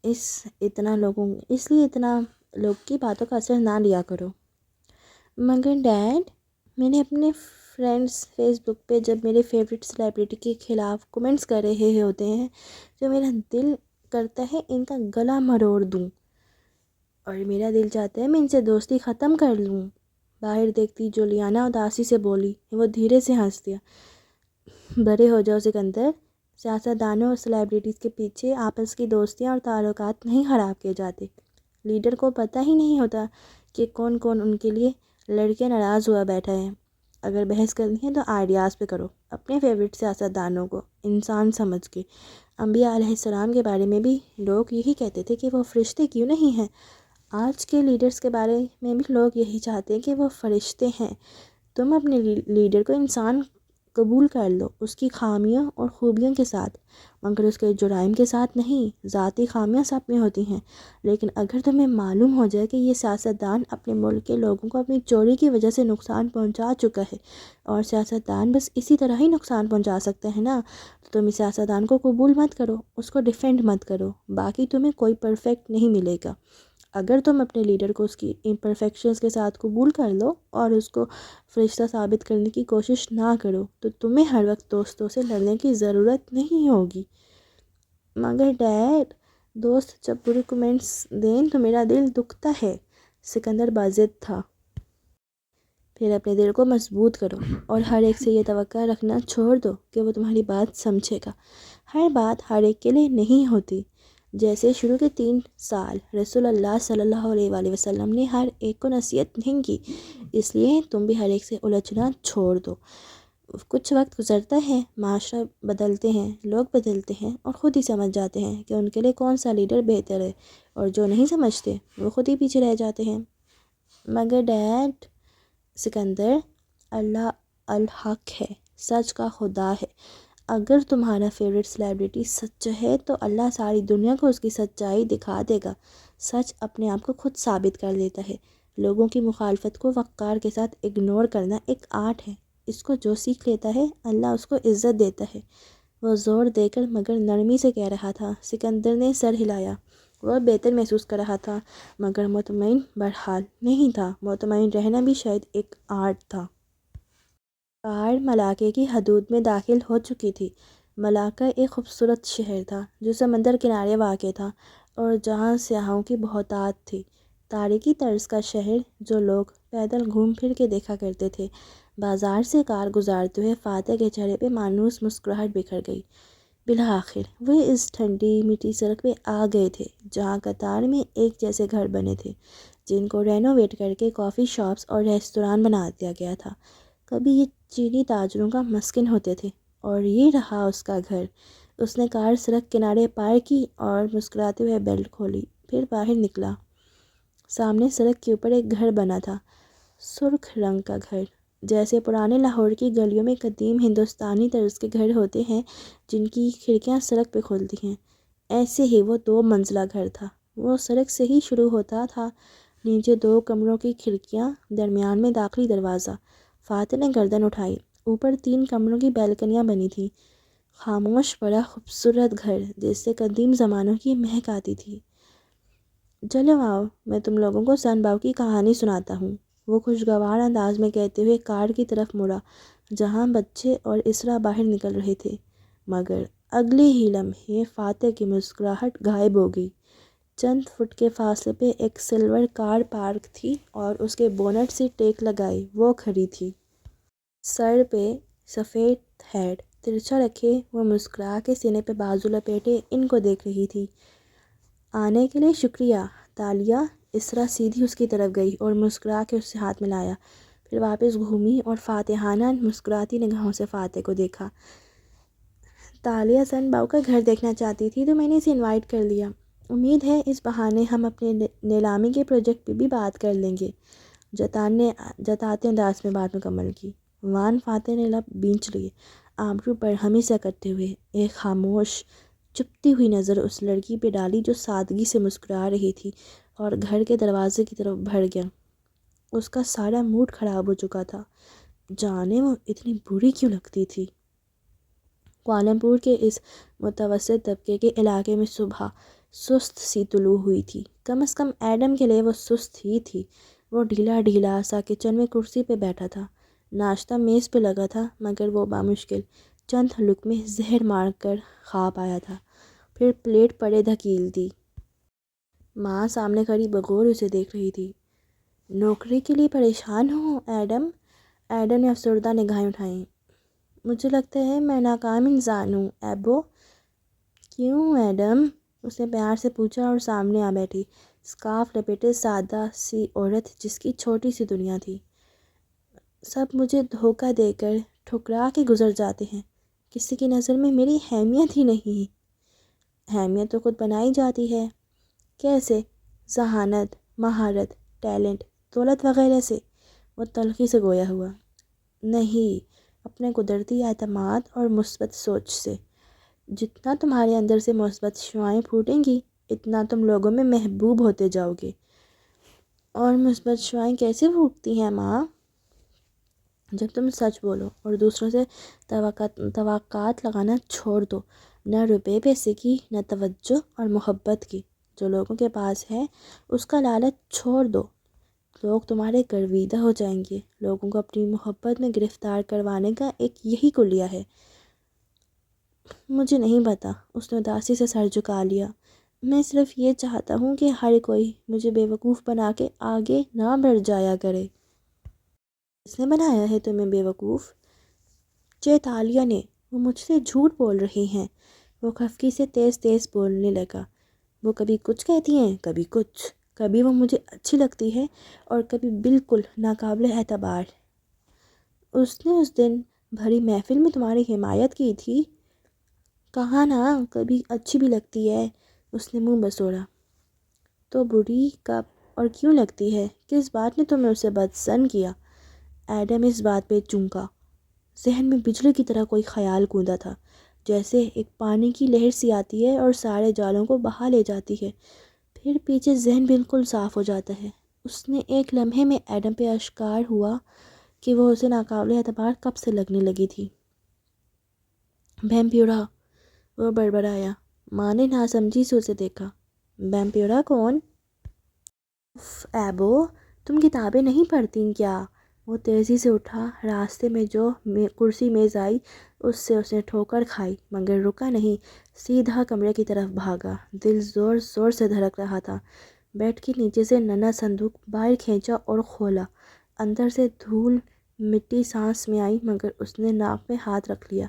اس لیے اتنا لوگ کی باتوں کا اثر نہ لیا کرو۔ مگر ڈیڈ، میں نے اپنے فرینڈس فیس بک پہ جب میرے فیوریٹ سیلیبریٹی کے خلاف کومنٹس کر رہے ہوتے ہیں تو میرا دل کرتا ہے ان کا گلا مروڑ دوں، اور میرا دل چاہتا ہے میں ان سے دوستی ختم کر لوں۔ باہر دیکھتی جولیانا اداسی سے بولی۔ وہ دھیرے سے ہنس دیا۔ بڑے ہو جاؤ سکندر، سیاستدانوں اور سیلیبریٹیز کے پیچھے آپس کی دوستیاں اور تعلقات نہیں خراب کیے جاتے۔ لیڈر کو پتہ ہی نہیں ہوتا کہ کون کون ان کے لیے لڑکے ناراض ہوا بیٹھا ہے۔ اگر بحث کرنی ہے تو آئیڈیاز پہ کرو، اپنے فیوریٹ سیاستدانوں کو انسان سمجھ کے۔ انبیاء علیہ السلام کے بارے میں بھی لوگ یہی کہتے تھے کہ وہ فرشتے کیوں نہیں ہیں۔ آج کے لیڈرز کے بارے میں بھی لوگ یہی چاہتے ہیں کہ وہ فرشتے ہیں۔ تم اپنے لیڈر کو انسان قبول کر لو، اس کی خامیوں اور خوبیوں کے ساتھ، مگر اس کے جرائم کے ساتھ نہیں۔ ذاتی خامیاں سب میں ہوتی ہیں، لیکن اگر تمہیں معلوم ہو جائے کہ یہ سیاستدان اپنے ملک کے لوگوں کو اپنی چوری کی وجہ سے نقصان پہنچا چکا ہے، اور سیاستدان بس اسی طرح ہی نقصان پہنچا سکتے ہیں نا، تو تم اس سیاستدان کو قبول مت کرو، اس کو ڈیفینڈ مت کرو۔ باقی تمہیں کوئی پرفیکٹ نہیں ملے گا۔ اگر تم اپنے لیڈر کو اس کی امپرفیکشنز کے ساتھ قبول کر لو اور اس کو فرشتہ ثابت کرنے کی کوشش نہ کرو تو تمہیں ہر وقت دوستوں سے لڑنے کی ضرورت نہیں ہوگی۔ مگر ڈیڈ، دوست جب برے کمنٹس دیں تو میرا دل دکھتا ہے، سکندر باضد تھا۔ پھر اپنے دل کو مضبوط کرو اور ہر ایک سے یہ توقع رکھنا چھوڑ دو کہ وہ تمہاری بات سمجھے گا۔ ہر بات ہر ایک کے لیے نہیں ہوتی۔ جیسے شروع کے 3 سال رسول اللہ صلی اللہ علیہ وآلہ وسلم نے ہر ایک کو نصیحت نہیں کی، اس لیے تم بھی ہر ایک سے الجھنا چھوڑ دو۔ کچھ وقت گزرتا ہے، معاشرہ بدلتے ہیں، لوگ بدلتے ہیں اور خود ہی سمجھ جاتے ہیں کہ ان کے لیے کون سا لیڈر بہتر ہے، اور جو نہیں سمجھتے وہ خود ہی پیچھے رہ جاتے ہیں۔ مگر ڈیڈ، سکندر، اللہ الحق ہے، سچ کا خدا ہے۔ اگر تمہارا فیوریٹ سیلیبریٹی سچ ہے تو اللہ ساری دنیا کو اس کی سچائی دکھا دے گا۔ سچ اپنے آپ کو خود ثابت کر دیتا ہے۔ لوگوں کی مخالفت کو وقار کے ساتھ اگنور کرنا ایک آرٹ ہے۔ اس کو جو سیکھ لیتا ہے اللہ اس کو عزت دیتا ہے۔ وہ زور دے کر مگر نرمی سے کہہ رہا تھا۔ سکندر نے سر ہلایا۔ وہ بہتر محسوس کر رہا تھا، مگر مطمئن بہرحال نہیں تھا۔ مطمئن رہنا بھی شاید ایک آرٹ تھا۔ کار ملاقے کی حدود میں داخل ہو چکی تھی۔ ملاقہ ایک خوبصورت شہر تھا جو سمندر کنارے واقع تھا اور جہاں سیاحوں کی بہتات تھی۔ تاریخی طرز کا شہر جو لوگ پیدل گھوم پھر کے دیکھا کرتے تھے۔ بازار سے کار گزارتے ہوئے فاتح کے چہرے پہ مانوس مسکراہٹ بکھر گئی۔ بالآخر وہ اس ٹھنڈی مٹی سڑک پہ آ گئے تھے جہاں قطار میں ایک جیسے گھر بنے تھے جن کو رینوویٹ کر کے کافی شاپس اور ریستوران بنا دیا گیا تھا۔ کبھی یہ چینی تاجروں کا مسکن ہوتے تھے اور یہ رہا اس کا گھر۔ اس نے کار سڑک کنارے پارک کی اور مسکراتے ہوئے بیلٹ کھولی، پھر باہر نکلا۔ سامنے سڑک کے اوپر ایک گھر بنا تھا، سرخ رنگ کا گھر، جیسے پرانے لاہور کی گلیوں میں قدیم ہندوستانی طرز کے گھر ہوتے ہیں جن کی کھڑکیاں سڑک پہ کھلتی ہیں۔ ایسے ہی وہ 2 منزلہ گھر تھا۔ وہ سڑک سے ہی شروع ہوتا تھا، نیچے 2 کمروں کی کھڑکیاں، درمیان میں داخلی دروازہ۔ فاتح نے گردن اٹھائی۔ اوپر 3 کمروں کی بیلکنیاں بنی تھیں۔ خاموش بڑا خوبصورت گھر جس سے قدیم زمانوں کی مہک آتی تھی۔ چلو آؤ، میں تم لوگوں کو سن باؤ کی کہانی سناتا ہوں، وہ خوشگوار انداز میں کہتے ہوئے کار کی طرف مڑا جہاں بچے اور اسرا باہر نکل رہے تھے، مگر اگلے ہی لمحے فاتح کی مسکراہٹ غائب ہو گئی۔ چند فٹ کے فاصلے پہ ایک سلور کار پارک تھی اور اس کے بونٹ سے ٹیک لگائے وہ کھڑی تھی۔ سر پہ سفید ہیٹ ترچھا رکھے وہ مسکرا کے سینے پہ بازو لپیٹے ان کو دیکھ رہی تھی۔ آنے کے لیے شکریہ تالیہ۔ اسرا سیدھی اس کی طرف گئی اور مسکرا کے اس سے ہاتھ ملایا، پھر واپس گھومی اور فاتحانہ مسکراتی نگاہوں سے فاتح کو دیکھا۔ تالیہ سن باؤ کا گھر دیکھنا چاہتی تھی تو میں نے اسے انوائٹ کر لیا۔ امید ہے اس بہانے ہم اپنے نیلامی کے پروجیکٹ پہ بھی بات کر لیں گے، جتاتے انداز میں بات مکمل کی۔ وان فاتح نے لب بینچ لیے، آبرو برہمی سے کرتے ہوئے ایک خاموش چپتی ہوئی نظر اس لڑکی پہ ڈالی جو سادگی سے مسکرا رہی تھی اور گھر کے دروازے کی طرف بڑھ گیا۔ اس کا سارا موڈ خراب ہو چکا تھا، جانے وہ اتنی بری کیوں لگتی تھی۔ کوالالمپور کے اس متوسط طبقے کے علاقے میں صبح سست سی طلوع ہوئی تھی، کم از کم ایڈم کے لیے وہ سست ہی تھی۔ وہ ڈھیلا ڈھیلا سا کچن میں کرسی پہ بیٹھا تھا، ناشتہ میز پہ لگا تھا مگر وہ بامشکل چند لقمے زہر مار کر کھا پایا تھا، پھر پلیٹ پڑے دھکیل دی۔ ماں سامنے کھڑی بغور اسے دیکھ رہی تھی۔ نوکری کے لیے پریشان ہو ایڈم؟ ایڈم نے افسردہ نگاہیں اٹھائیں۔ مجھے لگتا ہے میں ناکام انسان ہوں ایبو۔ کیوں ایڈم؟ اس نے پیار سے پوچھا اور سامنے آ بیٹھی، اسکارف لپیٹے سادہ سی عورت جس کی چھوٹی سی دنیا تھی۔ سب مجھے دھوکہ دے کر ٹھکرا کے گزر جاتے ہیں، کسی کی نظر میں میری اہمیت ہی نہیں۔ اہمیت تو خود بنائی جاتی ہے۔ کیسے؟ ذہانت، مہارت، ٹیلنٹ، دولت وغیرہ سے۔ وہ تلخی سے گویا ہوا۔ نہیں، اپنے قدرتی اعتماد اور مثبت سوچ سے۔ جتنا تمہارے اندر سے مثبت شعاعیں پھوٹیں گی اتنا تم لوگوں میں محبوب ہوتے جاؤ گے۔ اور مثبت شعاعیں کیسے پھوٹتی ہیں ماں؟ جب تم سچ بولو اور دوسروں سے توقعات لگانا چھوڑ دو، نہ روپے پیسے کی، نہ توجہ اور محبت کی، جو لوگوں کے پاس ہے اس کا لالچ چھوڑ دو، لوگ تمہارے گرویدہ ہو جائیں گے۔ لوگوں کو اپنی محبت میں گرفتار کروانے کا ایک یہی کلیہ ہے۔ مجھے نہیں پتا، اس نے اداسی سے سر جھکا لیا۔ میں صرف یہ چاہتا ہوں کہ ہر کوئی مجھے بیوقوف بنا کے آگے نہ بڑھ جایا کرے۔ کس نے بنایا ہے تمہیں بیوقوف؟ چیتالیہ نے۔ وہ مجھ سے جھوٹ بول رہی ہیں۔ وہ خفگی سے تیز تیز بولنے لگا۔ وہ کبھی کچھ کہتی ہیں، کبھی کچھ، کبھی وہ مجھے اچھی لگتی ہے اور کبھی بالکل ناقابل اعتبار۔ اس نے اس دن بھری محفل میں تمہاری حمایت کی تھی۔ کہا نا کبھی اچھی بھی لگتی ہے۔ اس نے منہ بسوڑا۔ تو بری کب اور کیوں لگتی ہے؟ کس بات نے تمہیں اسے بدظن کیا؟ ایڈم اس بات پہ چونکا۔ ذہن میں بجلی کی طرح کوئی خیال گوندا تھا، جیسے ایک پانی کی لہر سی آتی ہے اور سارے جالوں کو بہا لے جاتی ہے، پھر پیچھے ذہن بالکل صاف ہو جاتا ہے۔ اس نے ایک لمحے میں ایڈم پہ آشکار ہوا کہ وہ اسے ناقابل اعتبار کب سے لگنے لگی تھی۔ ویمپیورا، وہ بڑبڑایا۔ ماں نے ناسمجھی سے اسے دیکھا۔ ویمپیورا کون؟ اف ایبو، تم کتابیں نہیں پڑھتیں کیا؟ وہ تیزی سے اٹھا، راستے میں جو کرسی میز آئی اس نے ٹھوکر کھائی مگر رکا نہیں، سیدھا کمرے کی طرف بھاگا۔ دل زور زور سے دھڑک رہا تھا۔ بیڈ کے نیچے سے ننا صندوق باہر کھینچا اور کھولا۔ اندر سے دھول مٹی سانس میں آئی مگر اس نے ناک میں ہاتھ رکھ لیا۔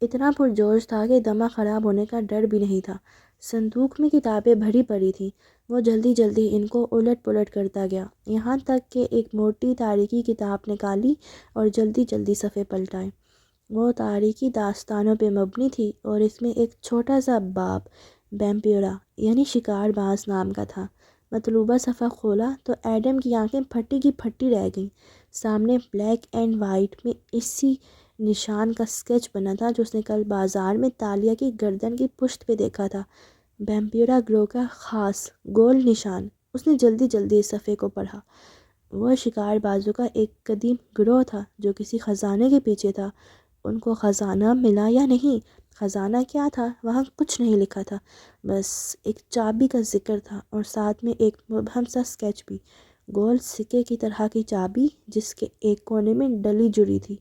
اتنا پرجوش تھا کہ دمہ خراب ہونے کا ڈر بھی نہیں تھا۔ صندوق میں کتابیں بھری پڑی تھیں۔ وہ جلدی جلدی ان کو الٹ پلٹ کرتا گیا، یہاں تک کہ ایک موٹی تاریخی کتاب نکالی اور جلدی جلدی صفحے پلٹائے۔ وہ تاریخی داستانوں پہ مبنی تھی اور اس میں ایک چھوٹا سا باب ویمپیورا یعنی شکار باز نام کا تھا۔ مطلوبہ صفحہ کھولا تو ایڈم کی آنکھیں پھٹی کی پھٹی رہ گئیں۔ سامنے بلیک اینڈ وائٹ میں اسی نشان کا سکیچ بنا تھا جو اس نے کل بازار میں تالیہ کی گردن کی پشت پہ دیکھا تھا۔ ویمپیورا گروہ کا خاص گول نشان۔ اس نے جلدی جلدی اس صفحے کو پڑھا۔ وہ شکار بازوں کا ایک قدیم گروہ تھا جو کسی خزانے کے پیچھے تھا۔ ان کو خزانہ ملا یا نہیں، خزانہ کیا تھا وہاں کچھ نہیں لکھا تھا، بس ایک چابی کا ذکر تھا اور ساتھ میں ایک مبہم سا سکیچ بھی، گول سکے کی طرح کی چابی جس کے ایک کونے میں ڈلی جڑی تھی۔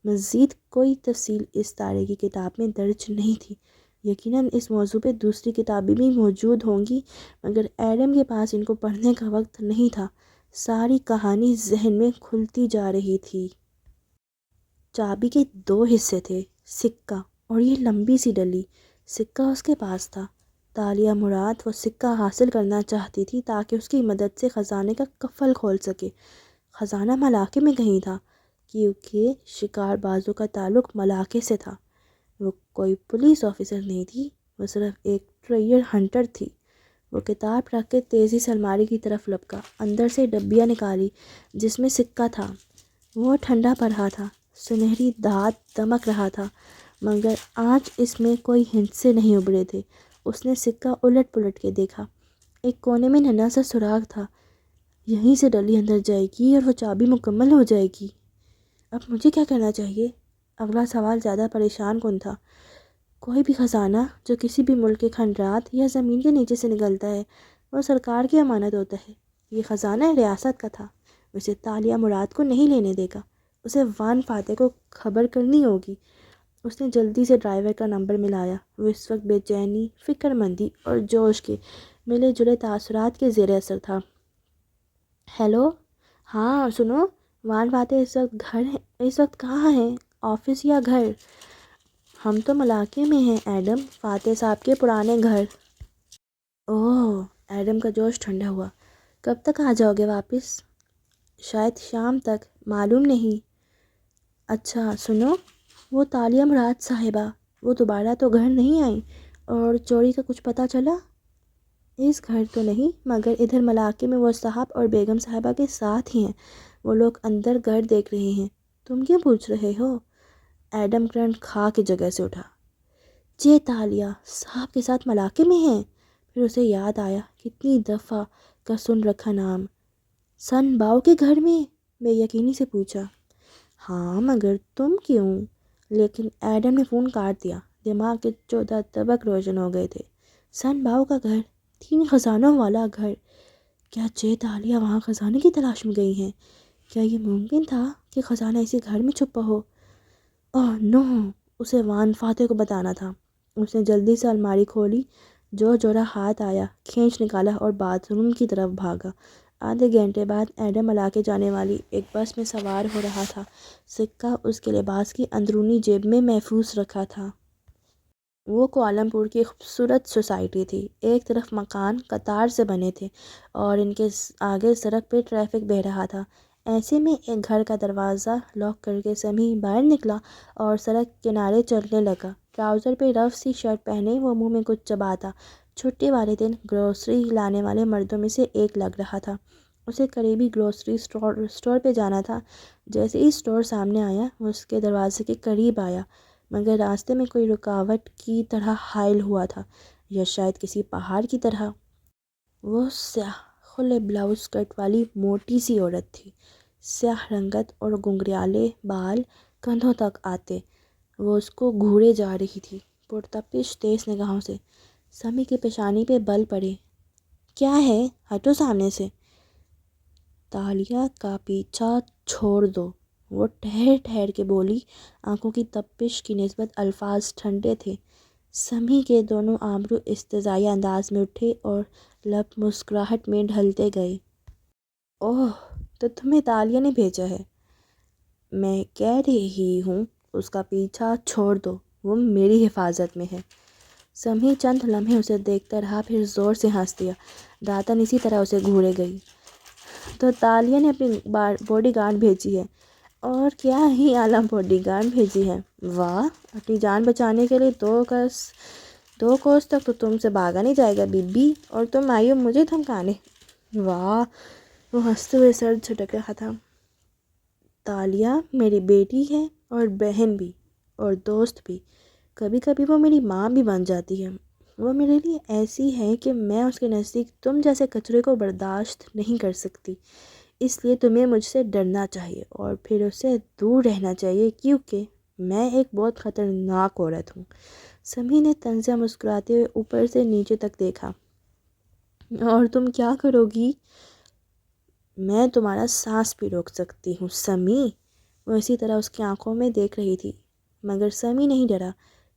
مزید کوئی تفصیل اس تارے کی کتاب میں درج نہیں تھی۔ یقیناً اس موضوع پہ دوسری کتابیں بھی موجود ہوں گی، مگر ایڈم کے پاس ان کو پڑھنے کا وقت نہیں تھا۔ ساری کہانی ذہن میں کھلتی جا رہی تھی۔ چابی کے 2 حصے تھے، سکہ اور یہ لمبی سی ڈلی۔ سکہ اس کے پاس تھا۔ تالیہ مراد وہ سکہ حاصل کرنا چاہتی تھی تاکہ اس کی مدد سے خزانے کا قفل کھول سکے۔ خزانہ ملاقے میں کہیں تھا، کیونکہ شکار بازوں کا تعلق ملاقے سے تھا۔ وہ کوئی پولیس آفیسر نہیں تھی، وہ صرف ایک ٹریجر ہنٹر تھی۔ وہ کتاب رکھ کے تیزی سے الماری کی طرف لپکا، اندر سے ڈبیاں نکالی جس میں سکہ تھا۔ وہ ٹھنڈا پڑ رہا تھا، سنہری دھات دمک رہا تھا، مگر آج اس میں کوئی ہنس سے نہیں ابھرے تھے۔ اس نے سکہ الٹ پلٹ کے دیکھا۔ ایک کونے میں ننھا سا سراغ تھا، یہیں سے ڈلی اندر جائے گی اور وہ چابی مکمل ہو جائے گی۔ اب مجھے کیا کرنا چاہیے؟ اگلا سوال زیادہ پریشان کن تھا۔ کوئی بھی خزانہ جو کسی بھی ملک کے کھنڈرات یا زمین کے نیچے سے نکلتا ہے وہ سرکار کی امانت ہوتا ہے۔ یہ خزانہ ریاست کا تھا، اسے تالیہ مراد کو نہیں لینے دے گا۔ اسے وان فاتح کو خبر کرنی ہوگی۔ اس نے جلدی سے ڈرائیور کا نمبر ملایا۔ وہ اس وقت بے چینی، فکر مندی اور جوش کے ملے جلے تاثرات کے زیر اثر تھا۔ ہیلو، ہاں سنو، وان فاتح اس وقت کہاں ہیں؟ آفس یا گھر؟ ہم تو ملاقے میں ہیں ایڈم، فاتح صاحب کے پرانے گھر۔ اوہ، ایڈم کا جوش ٹھنڈا ہوا۔ کب تک آ جاؤ گے واپس؟ شاید شام تک، معلوم نہیں۔ اچھا سنو، وہ تالیہ مراد صاحبہ، وہ دوبارہ تو گھر نہیں آئیں؟ اور چوری کا کچھ پتہ چلا؟ اس گھر تو نہیں، مگر ادھر ملاقے میں وہ صاحب اور بیگم صاحبہ کے ساتھ ہی ہیں۔ وہ لوگ اندر گھر دیکھ رہے ہیں۔ تم کیوں پوچھ رہے ہو؟ ایڈم کرنٹ کھا کے جگہ سے اٹھا۔ جے تالیہ صاحب کے ساتھ ملاقے میں ہیں؟ پھر اسے یاد آیا کتنی دفعہ کا سن رکھا نام۔ سن باؤ کے گھر میں؟ بے یقینی سے پوچھا۔ ہاں، مگر تم کیوں؟ لیکن ایڈم نے فون کاٹ دیا۔ دماغ کے 14 طبق روشن ہو گئے تھے۔ سن باؤ کا گھر، 3 خزانوں والا گھر۔ کیا جے تالیہ وہاں خزانے کی تلاش میں گئی ہیں؟ کیا یہ ممکن تھا کہ خزانہ اسی گھر میں چھپا ہو؟ اوہ نو، اسے وان فاتح کو بتانا تھا۔ اس نے جلدی سے الماری کھولی، جو جوڑا ہاتھ آیا کھینچ نکالا اور باتھ روم کی طرف بھاگا۔ آدھے گھنٹے بعد ایڈم ملاقے جانے والی ایک بس میں سوار ہو رہا تھا۔ سکہ اس کے لباس کی اندرونی جیب میں محفوظ رکھا تھا۔ وہ کوالالمپور کی خوبصورت سوسائٹی تھی۔ ایک طرف مکان قطار سے بنے تھے اور ان کے آگے سڑک پہ ٹریفک بہہ رہا تھا۔ ایسے میں ایک گھر کا دروازہ لاک کر کے سمیع باہر نکلا اور سڑک کنارے چلنے لگا۔ ٹراؤزر پہ رف سی شرٹ پہنے وہ منہ میں کچھ چباتا۔ چھٹی والے دن گروسری لانے والے مردوں میں سے ایک لگ رہا تھا۔ اسے قریبی گروسری اسٹور پہ جانا تھا۔ جیسے ہی اسٹور سامنے آیا وہ اس کے دروازے کے قریب آیا، مگر راستے میں کوئی رکاوٹ کی طرح حائل ہوا تھا، یا شاید کسی پہاڑ کی طرح۔ وہ سیاہ کھلے بلاؤز اسکرٹ والی موٹی سی عورت تھی، سیاہ رنگت اور گھنگریالے بال کندھوں تک آتے۔ وہ اس کو گھورے جا رہی تھی، پرتپش تیز نگاہوں سے۔ سمیع کی پیشانی پہ بل پڑے۔ کیا ہے؟ ہٹو سامنے سے۔ تالیہ کا پیچھا چھوڑ دو، وہ ٹھہر ٹھہر کے بولی۔ آنکھوں کی تپش کی نسبت الفاظ ٹھنڈے تھے۔ سمیع کے دونوں ابرو استہزائی انداز میں اٹھے اور لب مسکراہٹ میں ڈھلتے گئے۔ اوہ، تو تمہیں تالیہ نے بھیجا ہے؟ میں کہہ رہی ہوں اس کا پیچھا چھوڑ دو، وہ میری حفاظت میں ہے۔ سمیع چند لمحے اسے دیکھتا رہا، پھر زور سے ہنس دیا۔ داتن اسی طرح اسے گھورے گئی۔ تو تالیہ نے اپنی باڈی گارڈ بھیجی ہے؟ اور کیا ہی اعلیٰ باڈی گارڈ بھیجی ہے۔ واہ، اپنی جان بچانے کے لیے 2 کوس تک تو تم سے بھاگا نہیں جائے گا بی بی، اور تم آئی ہو مجھے دھمکانے۔ واہ، وہ ہنستے ہوئے سر جھٹک رہا تھا۔ تالیہ میری بیٹی ہے اور بہن بھی اور دوست بھی، کبھی کبھی وہ میری ماں بھی بن جاتی ہے۔ وہ میرے لیے ایسی ہے کہ میں اس کے نزدیک تم جیسے کچرے کو برداشت نہیں کر سکتی۔ اس لیے تمہیں مجھ سے ڈرنا چاہیے اور پھر اس سے دور رہنا چاہیے، کیونکہ میں ایک بہت خطرناک عورت ہوں۔ سمیع نے طنزیہ مسکراتے ہوئے اوپر سے نیچے تک دیکھا۔ اور تم کیا کرو گی؟ میں تمہارا سانس بھی روک سکتی ہوں سمیع۔ وہ اسی طرح اس کی آنکھوں میں دیکھ رہی تھی، مگر سمی نہیں ڈرا۔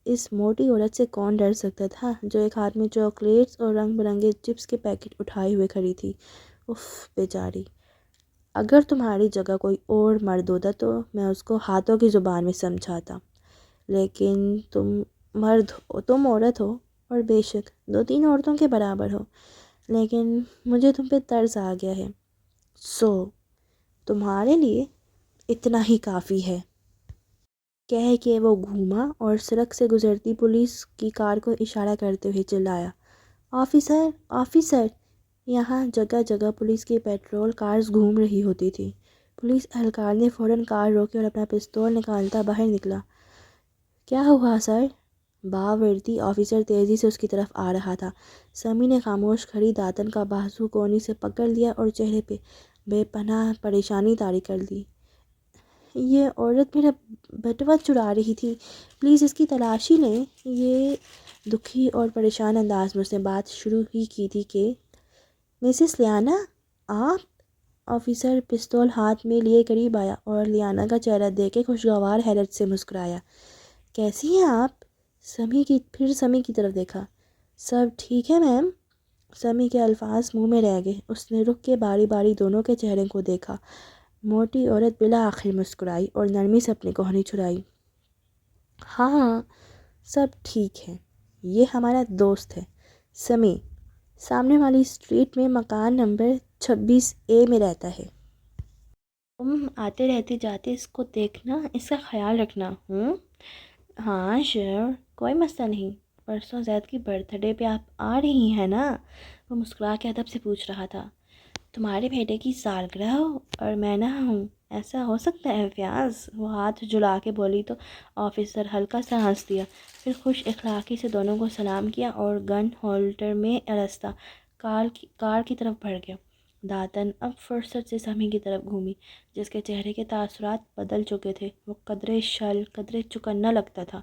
اس موٹی عورت سے کون ڈر سکتا تھا جو ایک ہاتھ میں چاکلیٹس اور رنگ برنگے چپس کے پیکٹ اٹھائے ہوئے کھڑی تھی۔ اف بیچاری، اگر تمہاری جگہ کوئی اور مرد ہوتا تو میں اس کو ہاتھوں کی زبان میں سمجھاتا، لیکن تم عورت ہو، اور بے شک 2-3 عورتوں کے برابر ہو، لیکن مجھے تم پہ ترس آ گیا ہے، تمہارے لیے اتنا ہی کافی ہے۔ کہہ کے وہ گھوما اور سڑک سے گزرتی پولیس کی کار کو اشارہ کرتے ہوئے چلایا، آفیسر آفیسر! یہاں جگہ جگہ پولیس کی پیٹرول کارز گھوم رہی ہوتی تھی۔ پولیس اہلکار نے فوراً کار روکی اور اپنا پستول نکالتا باہر نکلا۔ کیا ہوا سر؟ باوردی آفیسر تیزی سے اس کی طرف آ رہا تھا۔ سمی نے خاموش کھڑی داتن کا بازو کونی سے پکڑ لیا اور چہرے پہ بے پناہ پریشانی طاری کر دی۔ یہ عورت میرا بٹوا چرا رہی تھی، پلیز اس کی تلاشی لیں۔ یہ دکھی اور پریشان انداز میں اس نے بات شروع ہی کی تھی کہ مسز لیانا، آپ؟ آفیسر پستول ہاتھ میں لیے قریب آیا اور لیانا کا چہرہ دیکھ کے خوشگوار حیرت سے مسکرایا۔ کیسی ہیں آپ؟ سمی کی طرف دیکھا۔ سب ٹھیک ہے میم؟ سمی کے الفاظ منہ میں رہ گئے۔ اس نے رک کے باری باری دونوں کے چہرے کو دیکھا۔ موٹی عورت بالآخر مسکرائی اور نرمی سے اپنی کوہنی چھڑائی۔ ہاں سب ٹھیک ہے، یہ ہمارا دوست ہے سمی، سامنے والی اسٹریٹ میں مکان نمبر 26A میں رہتا ہے۔ تم آتے رہتے جاتے اس کو دیکھنا، اس کا خیال رکھنا۔ ہاں شیور، کوئی مسئلہ نہیں۔ پرسوں زید کی برتھ ڈے پہ آپ آ رہی ہیں نا؟ وہ مسکرا کے ادب سے پوچھ رہا تھا۔ تمہارے بیٹے کی سالگرہ ہو اور میں نہ ہوں، ایسا ہو سکتا ہے فیاض؟ وہ ہاتھ جھلا کے بولی تو آفیسر ہلکا سا ہنس دیا، پھر خوش اخلاقی سے دونوں کو سلام کیا اور گن ہولڈر میں آہستہ کار کی طرف بڑھ گیا۔ داتن اب فرصت سے سمی کی طرف گھومی، جس کے چہرے کے تاثرات بدل چکے تھے۔ وہ قدرے شل، قدرے چکنا لگتا تھا۔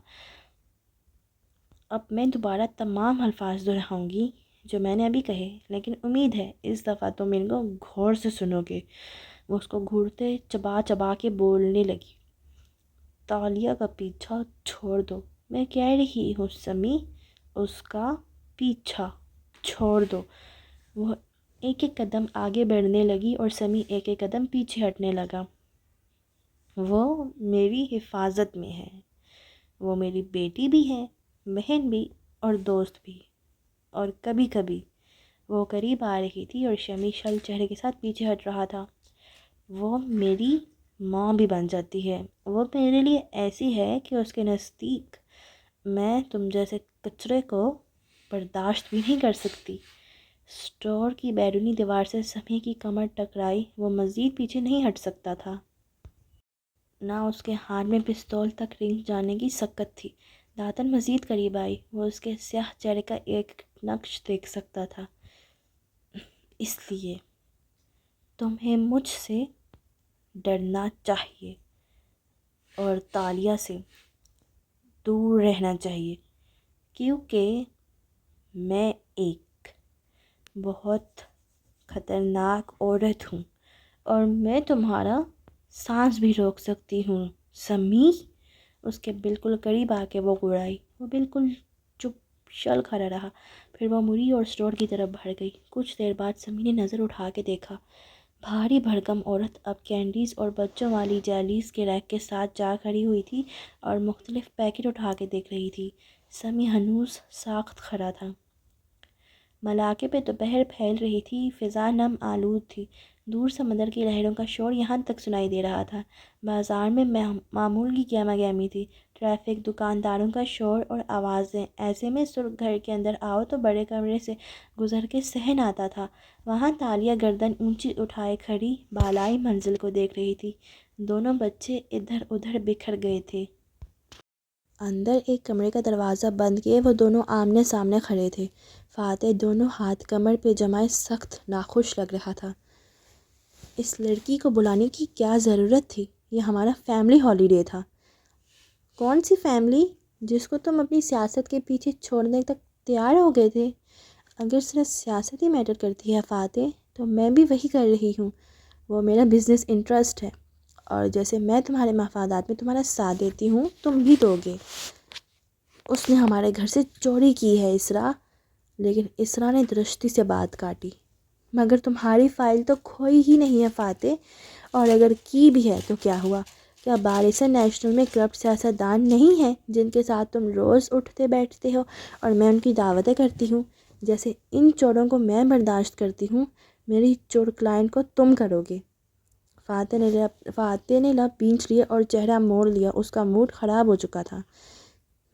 اب میں دوبارہ تمام الفاظ دہراؤں گی جو میں نے ابھی کہے، لیکن امید ہے اس دفعہ تم ان کو غور سے سنو گے۔ وہ اس کو گھورتے چبا چبا کے بولنے لگی۔ تالیہ کا پیچھا چھوڑ دو، میں کہہ رہی ہوں سمی، اس کا پیچھا چھوڑ دو۔ وہ ایک ایک قدم آگے بڑھنے لگی اور سمی ایک ایک قدم پیچھے ہٹنے لگا۔ وہ میری حفاظت میں ہے، وہ میری بیٹی بھی ہے، بہن بھی اور دوست بھی، اور کبھی کبھی وہ قریب آ رہی تھی اور شمی شل چہرے کے ساتھ پیچھے ہٹ رہا تھا، وہ میری ماں بھی بن جاتی ہے۔ وہ میرے لیے ایسی ہے کہ اس کے نزدیک میں تم جیسے کچرے کو برداشت بھی نہیں کر سکتی۔ اسٹور کی بیرونی دیوار سے سمی کی کمر ٹکرائی، وہ مزید پیچھے نہیں ہٹ سکتا تھا، نہ اس کے ہاتھ میں پستول تک رنگ جانے کی سکت تھی۔ داتن مزید قریب آئی، وہ اس کے سیاہ چہرے کا ایک نقش دیکھ سکتا تھا۔ اس لیے تمہیں مجھ سے ڈرنا چاہیے اور تالیہ سے دور رہنا چاہیے، کیونکہ میں ایک بہت خطرناک عورت ہوں اور میں تمہارا سانس بھی روک سکتی ہوں سمی۔ اس کے بالکل قریب آ کے وہ گڑائی۔ وہ بالکل چپ شل کھڑا رہا، پھر وہ مڑی اور اسٹور کی طرف بڑھ گئی۔ کچھ دیر بعد سمی نے نظر اٹھا کے دیکھا، بھاری بھرکم عورت اب کینڈیز اور بچوں والی جیلیز کے ریک کے ساتھ جا کھڑی ہوئی تھی اور مختلف پیکٹ اٹھا کے دیکھ رہی تھی۔ سمی ہنوز ساکت کھڑا تھا۔ ملاقے پہ دوپہر پھیل رہی تھی، فضا نم آلود تھی، دور سمندر کی لہروں کا شور یہاں تک سنائی دے رہا تھا۔ بازار میں معمول کی گہما گہمی تھی، ٹریفک، دکانداروں کا شور اور آوازیں۔ ایسے میں سرخ گھر کے اندر آؤ تو بڑے کمرے سے گزر کے صحن آتا تھا۔ وہاں تالیہ گردن اونچی اٹھائے کھڑی بالائی منزل کو دیکھ رہی تھی۔ دونوں بچے ادھر ادھر بکھر گئے تھے۔ اندر ایک کمرے کا دروازہ بند کیے وہ دونوں آمنے سامنے کھڑے تھے۔ فاتح دونوں ہاتھ کمر پہ جمائے سخت ناخوش لگ رہا تھا۔ اس لڑکی کو بلانے کی کیا ضرورت تھی؟ یہ ہمارا فیملی ہالیڈے تھا۔ کون سی فیملی جس کو تم اپنی سیاست کے پیچھے چھوڑنے تک تیار ہو گئے تھے؟ اگر صرف سیاست ہی میٹر کرتی ہے فاتح، تو میں بھی وہی کر رہی ہوں۔ وہ میرا بزنس انٹرسٹ ہے اور جیسے میں تمہارے مفادات میں تمہارا ساتھ دیتی ہوں تم بھی دو گے۔ اس نے ہمارے گھر سے چوری کی ہے اسرا۔ لیکن اسرا نے درستی سے بات کاٹی۔ مگر تمہاری فائل تو کھوئی ہی نہیں ہے فاتح، اور اگر کی بھی ہے تو کیا ہوا؟ کیا بارسن نیشنل میں کرپٹ سیاستدان نہیں ہیں جن کے ساتھ تم روز اٹھتے بیٹھتے ہو اور میں ان کی دعوتیں کرتی ہوں؟ جیسے ان چوروں کو میں برداشت کرتی ہوں، میری چور کلائنٹ کو تم کرو گے۔ فاتح نے لب بھینچ لیے اور چہرہ موڑ لیا۔ اس کا موڈ خراب ہو چکا تھا۔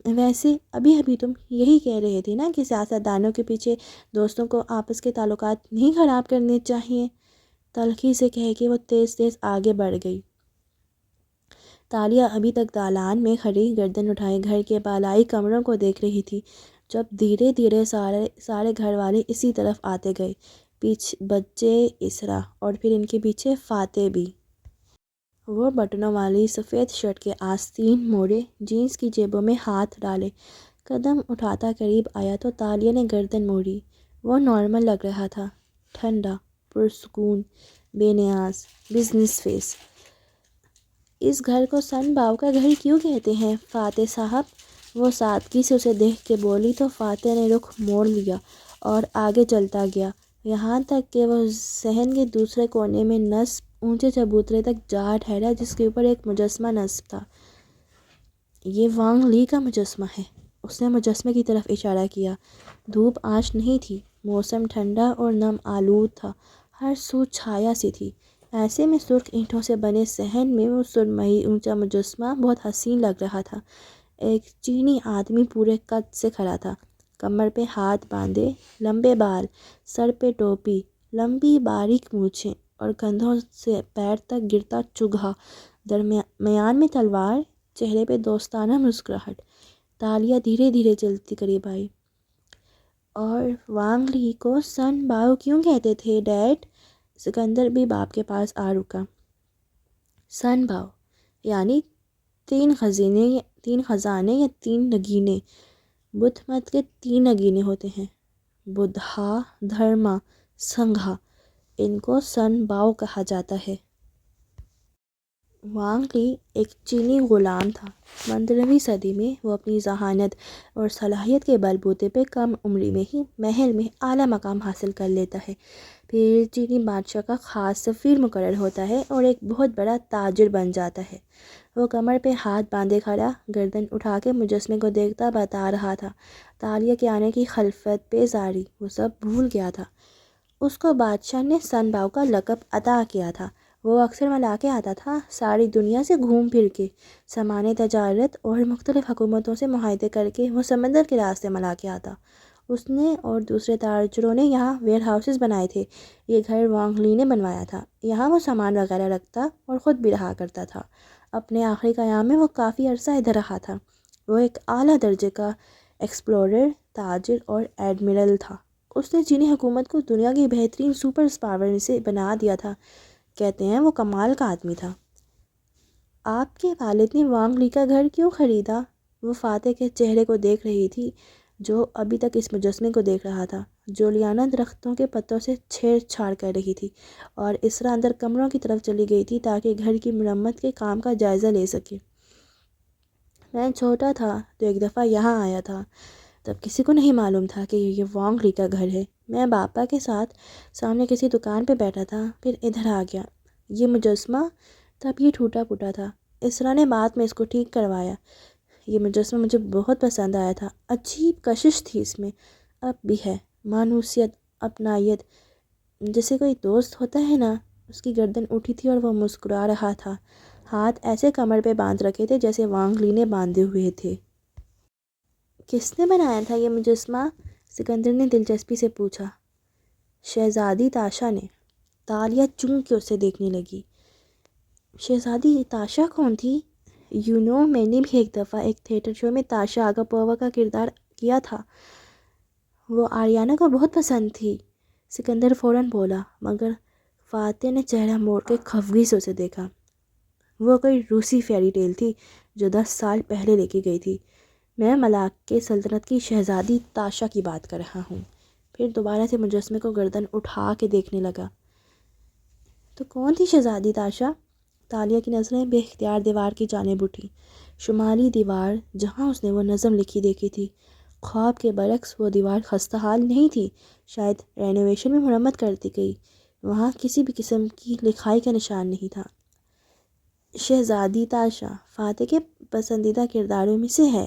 ویسے ابھی تم یہی کہہ رہے تھے نا کہ سیاستدانوں کے پیچھے دوستوں کو آپس کے تعلقات نہیں خراب کرنے چاہیے، تلخی سے کہہ کے وہ تیز تیز آگے بڑھ گئی۔ تالیہ ابھی تک دالان میں کھڑی گردن اٹھائے گھر کے بالائی کمروں کو دیکھ رہی تھی، جب دھیرے دھیرے سارے گھر والے اسی طرف آتے گئے، پیچھے بچے، اسرا، اور پھر ان کے پیچھے فاتح بھی۔ وہ بٹنوں والی سفید شرٹ کے آستین موڑے، جینس کی جیبوں میں ہاتھ ڈالے، قدم اٹھاتا قریب آیا تو تالیہ نے گردن موڑی۔ وہ نارمل لگ رہا تھا، ٹھنڈا، پرسکون، بے نیاز، بزنس فیس۔ اس گھر کو سن باؤ کا گھر کیوں کہتے ہیں فاتح صاحب؟ وہ سادگی سے اسے دیکھ کے بولی تو فاتح نے رخ موڑ لیا اور آگے چلتا گیا، یہاں تک کہ وہ صحن کے دوسرے کونے میں نصب اونچے چبوترے تک جا ٹھہرا جس کے اوپر ایک مجسمہ نصب تھا۔ یہ وانگ لی کا مجسمہ ہے۔ اس نے مجسمے کی طرف اشارہ کیا۔ دھوپ آنچ نہیں تھی، موسم ٹھنڈا اور نم آلود تھا، ہر سو چھایا سی تھی۔ ایسے میں سرخ اینٹوں سے بنے صحن میں وہ سرمئی اونچا مجسمہ بہت حسین لگ رہا تھا۔ ایک چینی آدمی پورے قد سے کھڑا تھا، کمر پہ ہاتھ باندھے، لمبے بال، سر پہ ٹوپی، لمبی باریک مونچھیں اور کندھوں سے پیر تک گرتا چگھا، درمیان میں تلوار، چہرے پہ دوستانہ مسکراہٹ۔ تالیہ دھیرے دھیرے چلتی قریب آئی۔ اور وانگ لی کو سن باؤ کیوں کہتے تھے ڈیڈ؟ سکندر بھی باپ کے پاس آ رکا۔ سن باؤ یعنی تین خزانے یا تین نگینے۔ بدھ مت کے تین نگینے ہوتے ہیں، بدھا، دھرما، سنگھا۔ ان کو سن باؤ کہا جاتا ہے۔ وانگ لی ایک چینی غلام تھا۔ 15ویں صدی میں وہ اپنی ذہانت اور صلاحیت کے بل بوتے پہ کم عمری میں ہی محل میں اعلیٰ مقام حاصل کر لیتا ہے، پھر چینی بادشاہ کا خاص سفیر مقرر ہوتا ہے اور ایک بہت بڑا تاجر بن جاتا ہے۔ وہ کمر پہ ہاتھ باندھے کھڑا، گردن اٹھا کے مجسمے کو دیکھتا بتا رہا تھا، تالیہ کے آنے کی خلفت، بیزاری، وہ سب بھول گیا تھا۔ اس کو بادشاہ نے سن باؤ کا لقب عطا کیا تھا۔ وہ اکثر ملاقے آتا تھا، ساری دنیا سے گھوم پھر کے، سامان تجارت اور مختلف حکومتوں سے معاہدے کر کے وہ سمندر کے راستے ملاقے آتا۔ اس نے اور دوسرے تاجروں نے یہاں ویئر ہاؤسز بنائے تھے۔ یہ گھر وانگ لی نے بنوایا تھا۔ یہاں وہ سامان وغیرہ رکھتا اور خود بھی رہا کرتا تھا۔ اپنے آخری قیام میں وہ کافی عرصہ ادھر رہا تھا۔ وہ ایک اعلیٰ درجے کا ایکسپلورر، تاجر اور ایڈمرل تھا۔ اس نے چینی حکومت کو دنیا کی بہترین سپر پاور سے بنا دیا تھا۔ کہتے ہیں وہ کمال کا آدمی تھا۔ آپ کے والد نے وانگ لی کا گھر کیوں خریدا؟ وہ فاتح کے چہرے کو دیکھ رہی تھی جو ابھی تک اس مجسمے کو دیکھ رہا تھا۔ جولیانا درختوں کے پتوں سے چھیڑ چھاڑ کر رہی تھی اور اسرا اندر کمروں کی طرف چلی گئی تھی تاکہ گھر کی مرمت کے کام کا جائزہ لے سکے۔ میں چھوٹا تھا تو ایک دفعہ یہاں آیا تھا، تب کسی کو نہیں معلوم تھا کہ یہ وانگ لی کا گھر ہے۔ میں باپا کے ساتھ سامنے کسی دکان پہ بیٹھا تھا، پھر ادھر آ گیا۔ یہ مجسمہ تب یہ ٹوٹا پھوٹا تھا، اسرا نے بعد میں اس کو ٹھیک کروایا۔ یہ مجسمہ مجھے بہت پسند آیا تھا، عجیب کشش تھی اس میں، اب بھی ہے، مانوسیت، اپنائیت، جیسے کوئی دوست ہوتا ہے نا۔ اس کی گردن اٹھی تھی اور وہ مسکرا رہا تھا، ہاتھ ایسے کمر پہ باندھ رکھے تھے جیسے وانگ لی نے باندھے ہوئے تھے۔ کس نے بنایا تھا یہ مجسمہ؟ سکندر نے دلچسپی سے پوچھا۔ شہزادی تاشا نے۔ تالیہ چونک کے اسے دیکھنے لگی۔ شہزادی تاشا کون تھی؟ میں نے بھی ایک دفعہ ایک تھیٹر شو میں تاشا آگاپووا کا کردار کیا تھا۔ وہ آریانا کو بہت پسند تھی۔ سکندر فوراً بولا، مگر فاتح نے چہرہ موڑ کے خفگی سے اسے دیکھا۔ وہ کوئی روسی فیری ٹیل تھی جو 10 سال پہلے لکھی گئی تھی۔ میں ملاکہ سلطنت کی شہزادی تاشا کی بات کر رہا ہوں۔ پھر دوبارہ سے مجسمے کو گردن اٹھا کے دیکھنے لگا۔ تو کون تھی شہزادی تاشا؟ تالیہ کی نظریں بے اختیار دیوار کی جانب اٹھیں، شمالی دیوار جہاں اس نے وہ نظم لکھی دیکھی تھی۔ خواب کے برعکس وہ دیوار خستہ حال نہیں تھی، شاید رینوویشن میں مرمت کر دی گئی۔ وہاں کسی بھی قسم کی لکھائی کا نشان نہیں تھا۔ شہزادی تاشا فاتح کے پسندیدہ کرداروں میں سے ہے،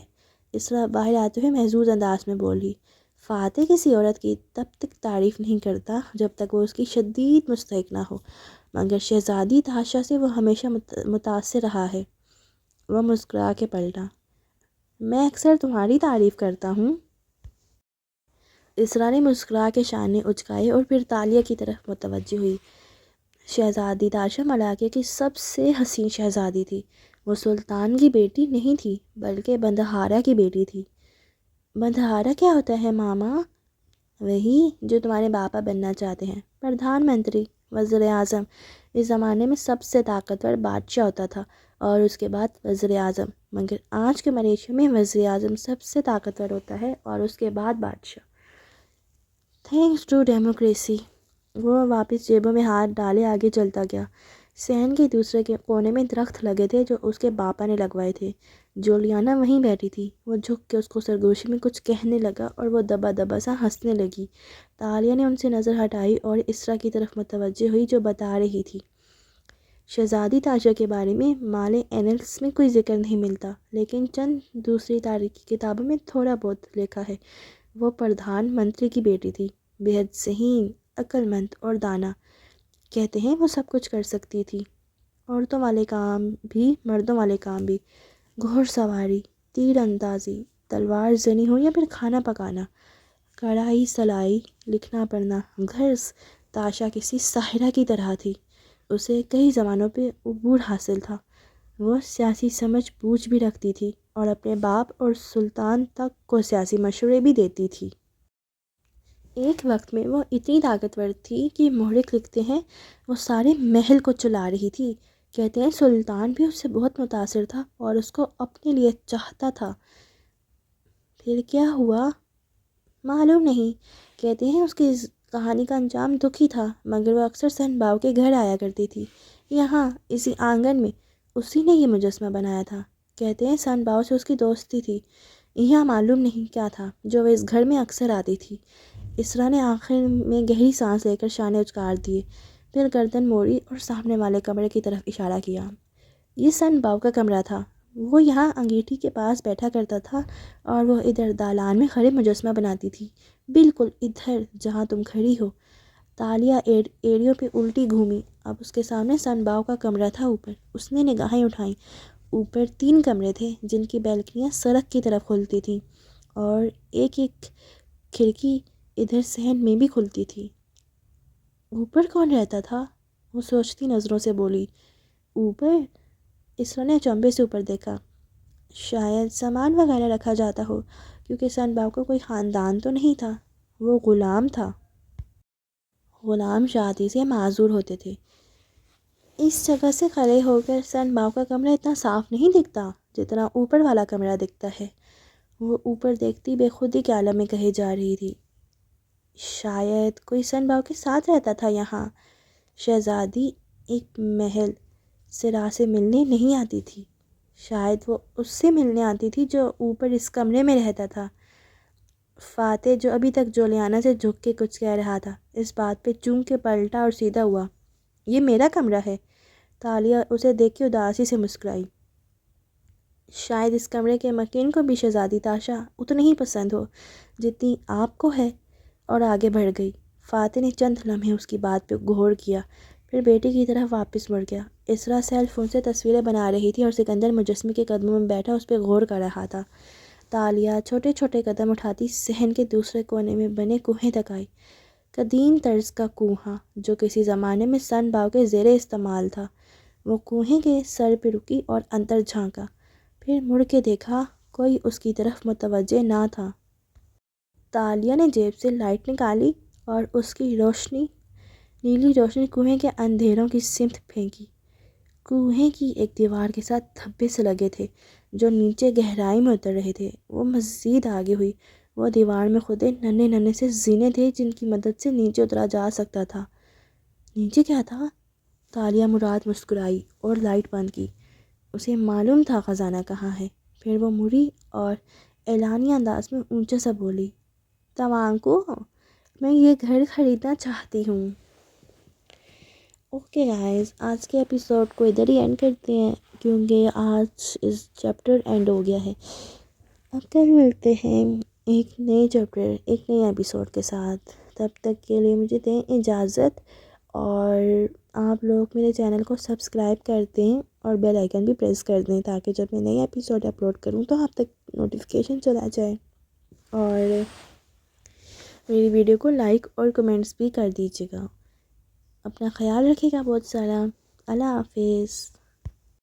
اسرا باہر آتے ہوئے محظوظ انداز میں بولی۔ فاتح کسی عورت کی تب تک تعریف نہیں کرتا جب تک وہ اس کی شدید مستحق نہ ہو، مگر شہزادی تاشا سے وہ ہمیشہ متاثر رہا ہے۔ وہ مسکرا کے پلٹا۔ میں اکثر تمہاری تعریف کرتا ہوں۔ اسرا نے مسکرا کے شانے اچکائے اور پھر تالیہ کی طرف متوجہ ہوئی۔ شہزادی تاشا ملاقے کی سب سے حسین شہزادی تھی۔ وہ سلطان کی بیٹی نہیں تھی بلکہ بندہارا کی بیٹی تھی۔ بندہارا کیا ہوتا ہے ماما؟ وہی جو تمہارے باپا بننا چاہتے ہیں، پردھان منتری، وزیر اعظم۔ اس زمانے میں سب سے طاقتور بادشاہ ہوتا تھا اور اس کے بعد وزیر اعظم، مگر آج کے ملیشیا میں وزیر اعظم سب سے طاقتور ہوتا ہے اور اس کے بعد بادشاہ۔ Thanks to democracy. وہ واپس جیبوں میں ہاتھ ڈالے آگے چلتا گیا۔ صحن کے دوسرے کے کونے میں درخت لگے تھے جو اس کے باپا نے لگوائے تھے۔ جولیانا وہیں بیٹھی تھی۔ وہ جھک کے اس کو سرگوشی میں کچھ کہنے لگا اور وہ دبا دبا سا ہنسنے لگی۔ تالیہ نے ان سے نظر ہٹائی اور اسرا کی طرف متوجہ ہوئی جو بتا رہی تھی۔ شہزادی تاشا کے بارے میں مال اینلس میں کوئی ذکر نہیں ملتا، لیکن چند دوسری تاریخی کتابوں میں تھوڑا بہت لکھا ہے۔ وہ پردھان منتری کی بیٹی تھی، بے حد ذہین، عقل مند اور دانا۔ کہتے ہیں وہ سب کچھ کر سکتی تھی، عورتوں والے کام بھی مردوں والے کام بھی، گھوڑ سواری، تیر اندازی، تلوار زنی ہو یا پھر کھانا پکانا، کڑھائی سلائی، لکھنا پڑھنا۔ غرض تاشا کسی ساحرہ کی طرح تھی، اسے کئی زبانوں پہ عبور حاصل تھا۔ وہ سیاسی سمجھ بوجھ بھی رکھتی تھی اور اپنے باپ اور سلطان تک کو سیاسی مشورے بھی دیتی تھی۔ ایک وقت میں وہ اتنی طاقتور تھی کہ محرخ لکھتے ہیں وہ سارے محل کو چلا رہی تھی۔ کہتے ہیں سلطان بھی اس سے بہت متاثر تھا اور اس کو اپنے لیے چاہتا تھا۔ پھر کیا ہوا؟ معلوم نہیں۔ کہتے ہیں اس کی کہانی کا انجام دکھی تھا، مگر وہ اکثر سن باؤ کے گھر آیا کرتی تھی، یہاں اسی آنگن میں۔ اسی نے یہ مجسمہ بنایا تھا۔ کہتے ہیں سن باؤ سے اس کی دوستی تھی، یہاں معلوم نہیں کیا تھا جو وہ اس گھر میں اکثر آتی تھی۔ اسرا نے آخر میں گہری سانس لے کر شانے اچکار دیے، پھر گردن موڑی اور سامنے والے کمرے کی طرف اشارہ کیا۔ یہ سن باؤ کا کمرہ تھا، وہ یہاں انگیٹھی کے پاس بیٹھا کرتا تھا اور وہ ادھر دالان میں کھڑے مجسمہ بناتی تھی، بالکل ادھر جہاں تم کھڑی ہو۔ تالیہ ایڑیوں پہ الٹی گھومی۔ اب اس کے سامنے سن باؤ کا کمرہ تھا۔ اوپر اس نے نگاہیں اٹھائیں۔ اوپر 3 کمرے تھے جن کی بیلکنیاں سڑک کی طرف کھلتی تھیں اور ایک ایک کھڑکی ادھر صحن میں بھی کھلتی تھی۔ اوپر کون رہتا تھا؟ وہ سوچتی نظروں سے بولی۔ اوپر؟ اسرا نے اچنبھے سے اوپر دیکھا۔ شاید سامان وغیرہ رکھا جاتا ہو، کیونکہ سن باؤ کا کوئی خاندان تو نہیں تھا، وہ غلام تھا۔ غلام شادی سے معذور ہوتے تھے۔ اس جگہ سے کھڑے ہو کر سن باؤ کا کمرہ اتنا صاف نہیں دکھتا جتنا اوپر والا کمرہ دکھتا ہے۔ وہ اوپر دیکھتی بے خودی کے عالم میں کہے جا رہی تھی۔ شاید کوئی سن باؤ کے ساتھ رہتا تھا یہاں۔ شہزادی ایک محل سرا سے ملنے نہیں آتی تھی، شاید وہ اس سے ملنے آتی تھی جو اوپر اس کمرے میں رہتا تھا۔ فاتح جو ابھی تک جولیانا سے جھک کے کچھ کہہ رہا تھا، اس بات پہ چونک کے پلٹا اور سیدھا ہوا۔ یہ میرا کمرہ ہے۔ تالیہ اسے دیکھ کے اداسی سے مسکرائی۔ شاید اس کمرے کے مکین کو بھی شہزادی تاشا اتنی ہی پسند ہو جتنی آپ کو ہے، اور آگے بڑھ گئی۔ فاتح نے چند لمحے اس کی بات پہ غور کیا، پھر بیٹی کی طرف واپس مڑ گیا۔ اسرا سیل فون سے تصویریں بنا رہی تھی اور سکندر مجسمے کے قدموں میں بیٹھا اس پہ غور کر رہا تھا۔ تالیہ چھوٹے چھوٹے قدم اٹھاتی صحن کے دوسرے کونے میں بنے کنویں تک آئی۔ قدیم طرز کا کنواں جو کسی زمانے میں سن باؤ کے زیر استعمال تھا۔ وہ کنویں کے سر پہ رکی اور اندر جھانکا، پھر مڑ کے دیکھا، کوئی اس کی طرف متوجہ نہ تھا۔ تالیہ نے جیب سے لائٹ نکالی اور اس کی روشنی، نیلی روشنی کنویں کے اندھیروں کی سمت پھینکی۔ کنویں کی ایک دیوار کے ساتھ دھبے سے لگے تھے جو نیچے گہرائی میں اتر رہے تھے۔ وہ مزید آگے ہوئی۔ وہ دیوار میں کھدے ننھے ننھے سے زینے تھے جن کی مدد سے نیچے اترا جا سکتا تھا۔ نیچے کیا تھا؟ تالیہ مراد مسکرائی اور لائٹ بند کی۔ اسے معلوم تھا خزانہ کہاں ہے۔ پھر وہ مڑی اور اعلانیہ انداز میں اونچا سا بولی، توانکو، میں یہ گھر خریدنا چاہتی ہوں۔ اوکے گائز، آج کے ایپیسوڈ کو ادھر ہی اینڈ کرتے ہیں کیونکہ آج اس چیپٹر اینڈ ہو گیا ہے۔ اب کل ملتے ہیں ایک نئے چیپٹر، ایک نئے ایپیسوڈ کے ساتھ۔ تب تک کے لیے مجھے دیں اجازت، اور آپ لوگ میرے چینل کو سبسکرائب کر دیں اور بیل آئیکن بھی پریس کر دیں تاکہ جب میں نئے ایپیسوڈ اپلوڈ کروں تو آپ تک نوٹیفیکیشن چلا جائے، اور میری ویڈیو کو لائک اور کمنٹس بھی کر دیجیے گا۔ اپنا خیال رکھیے گا بہت سارا۔ اللہ حافظ۔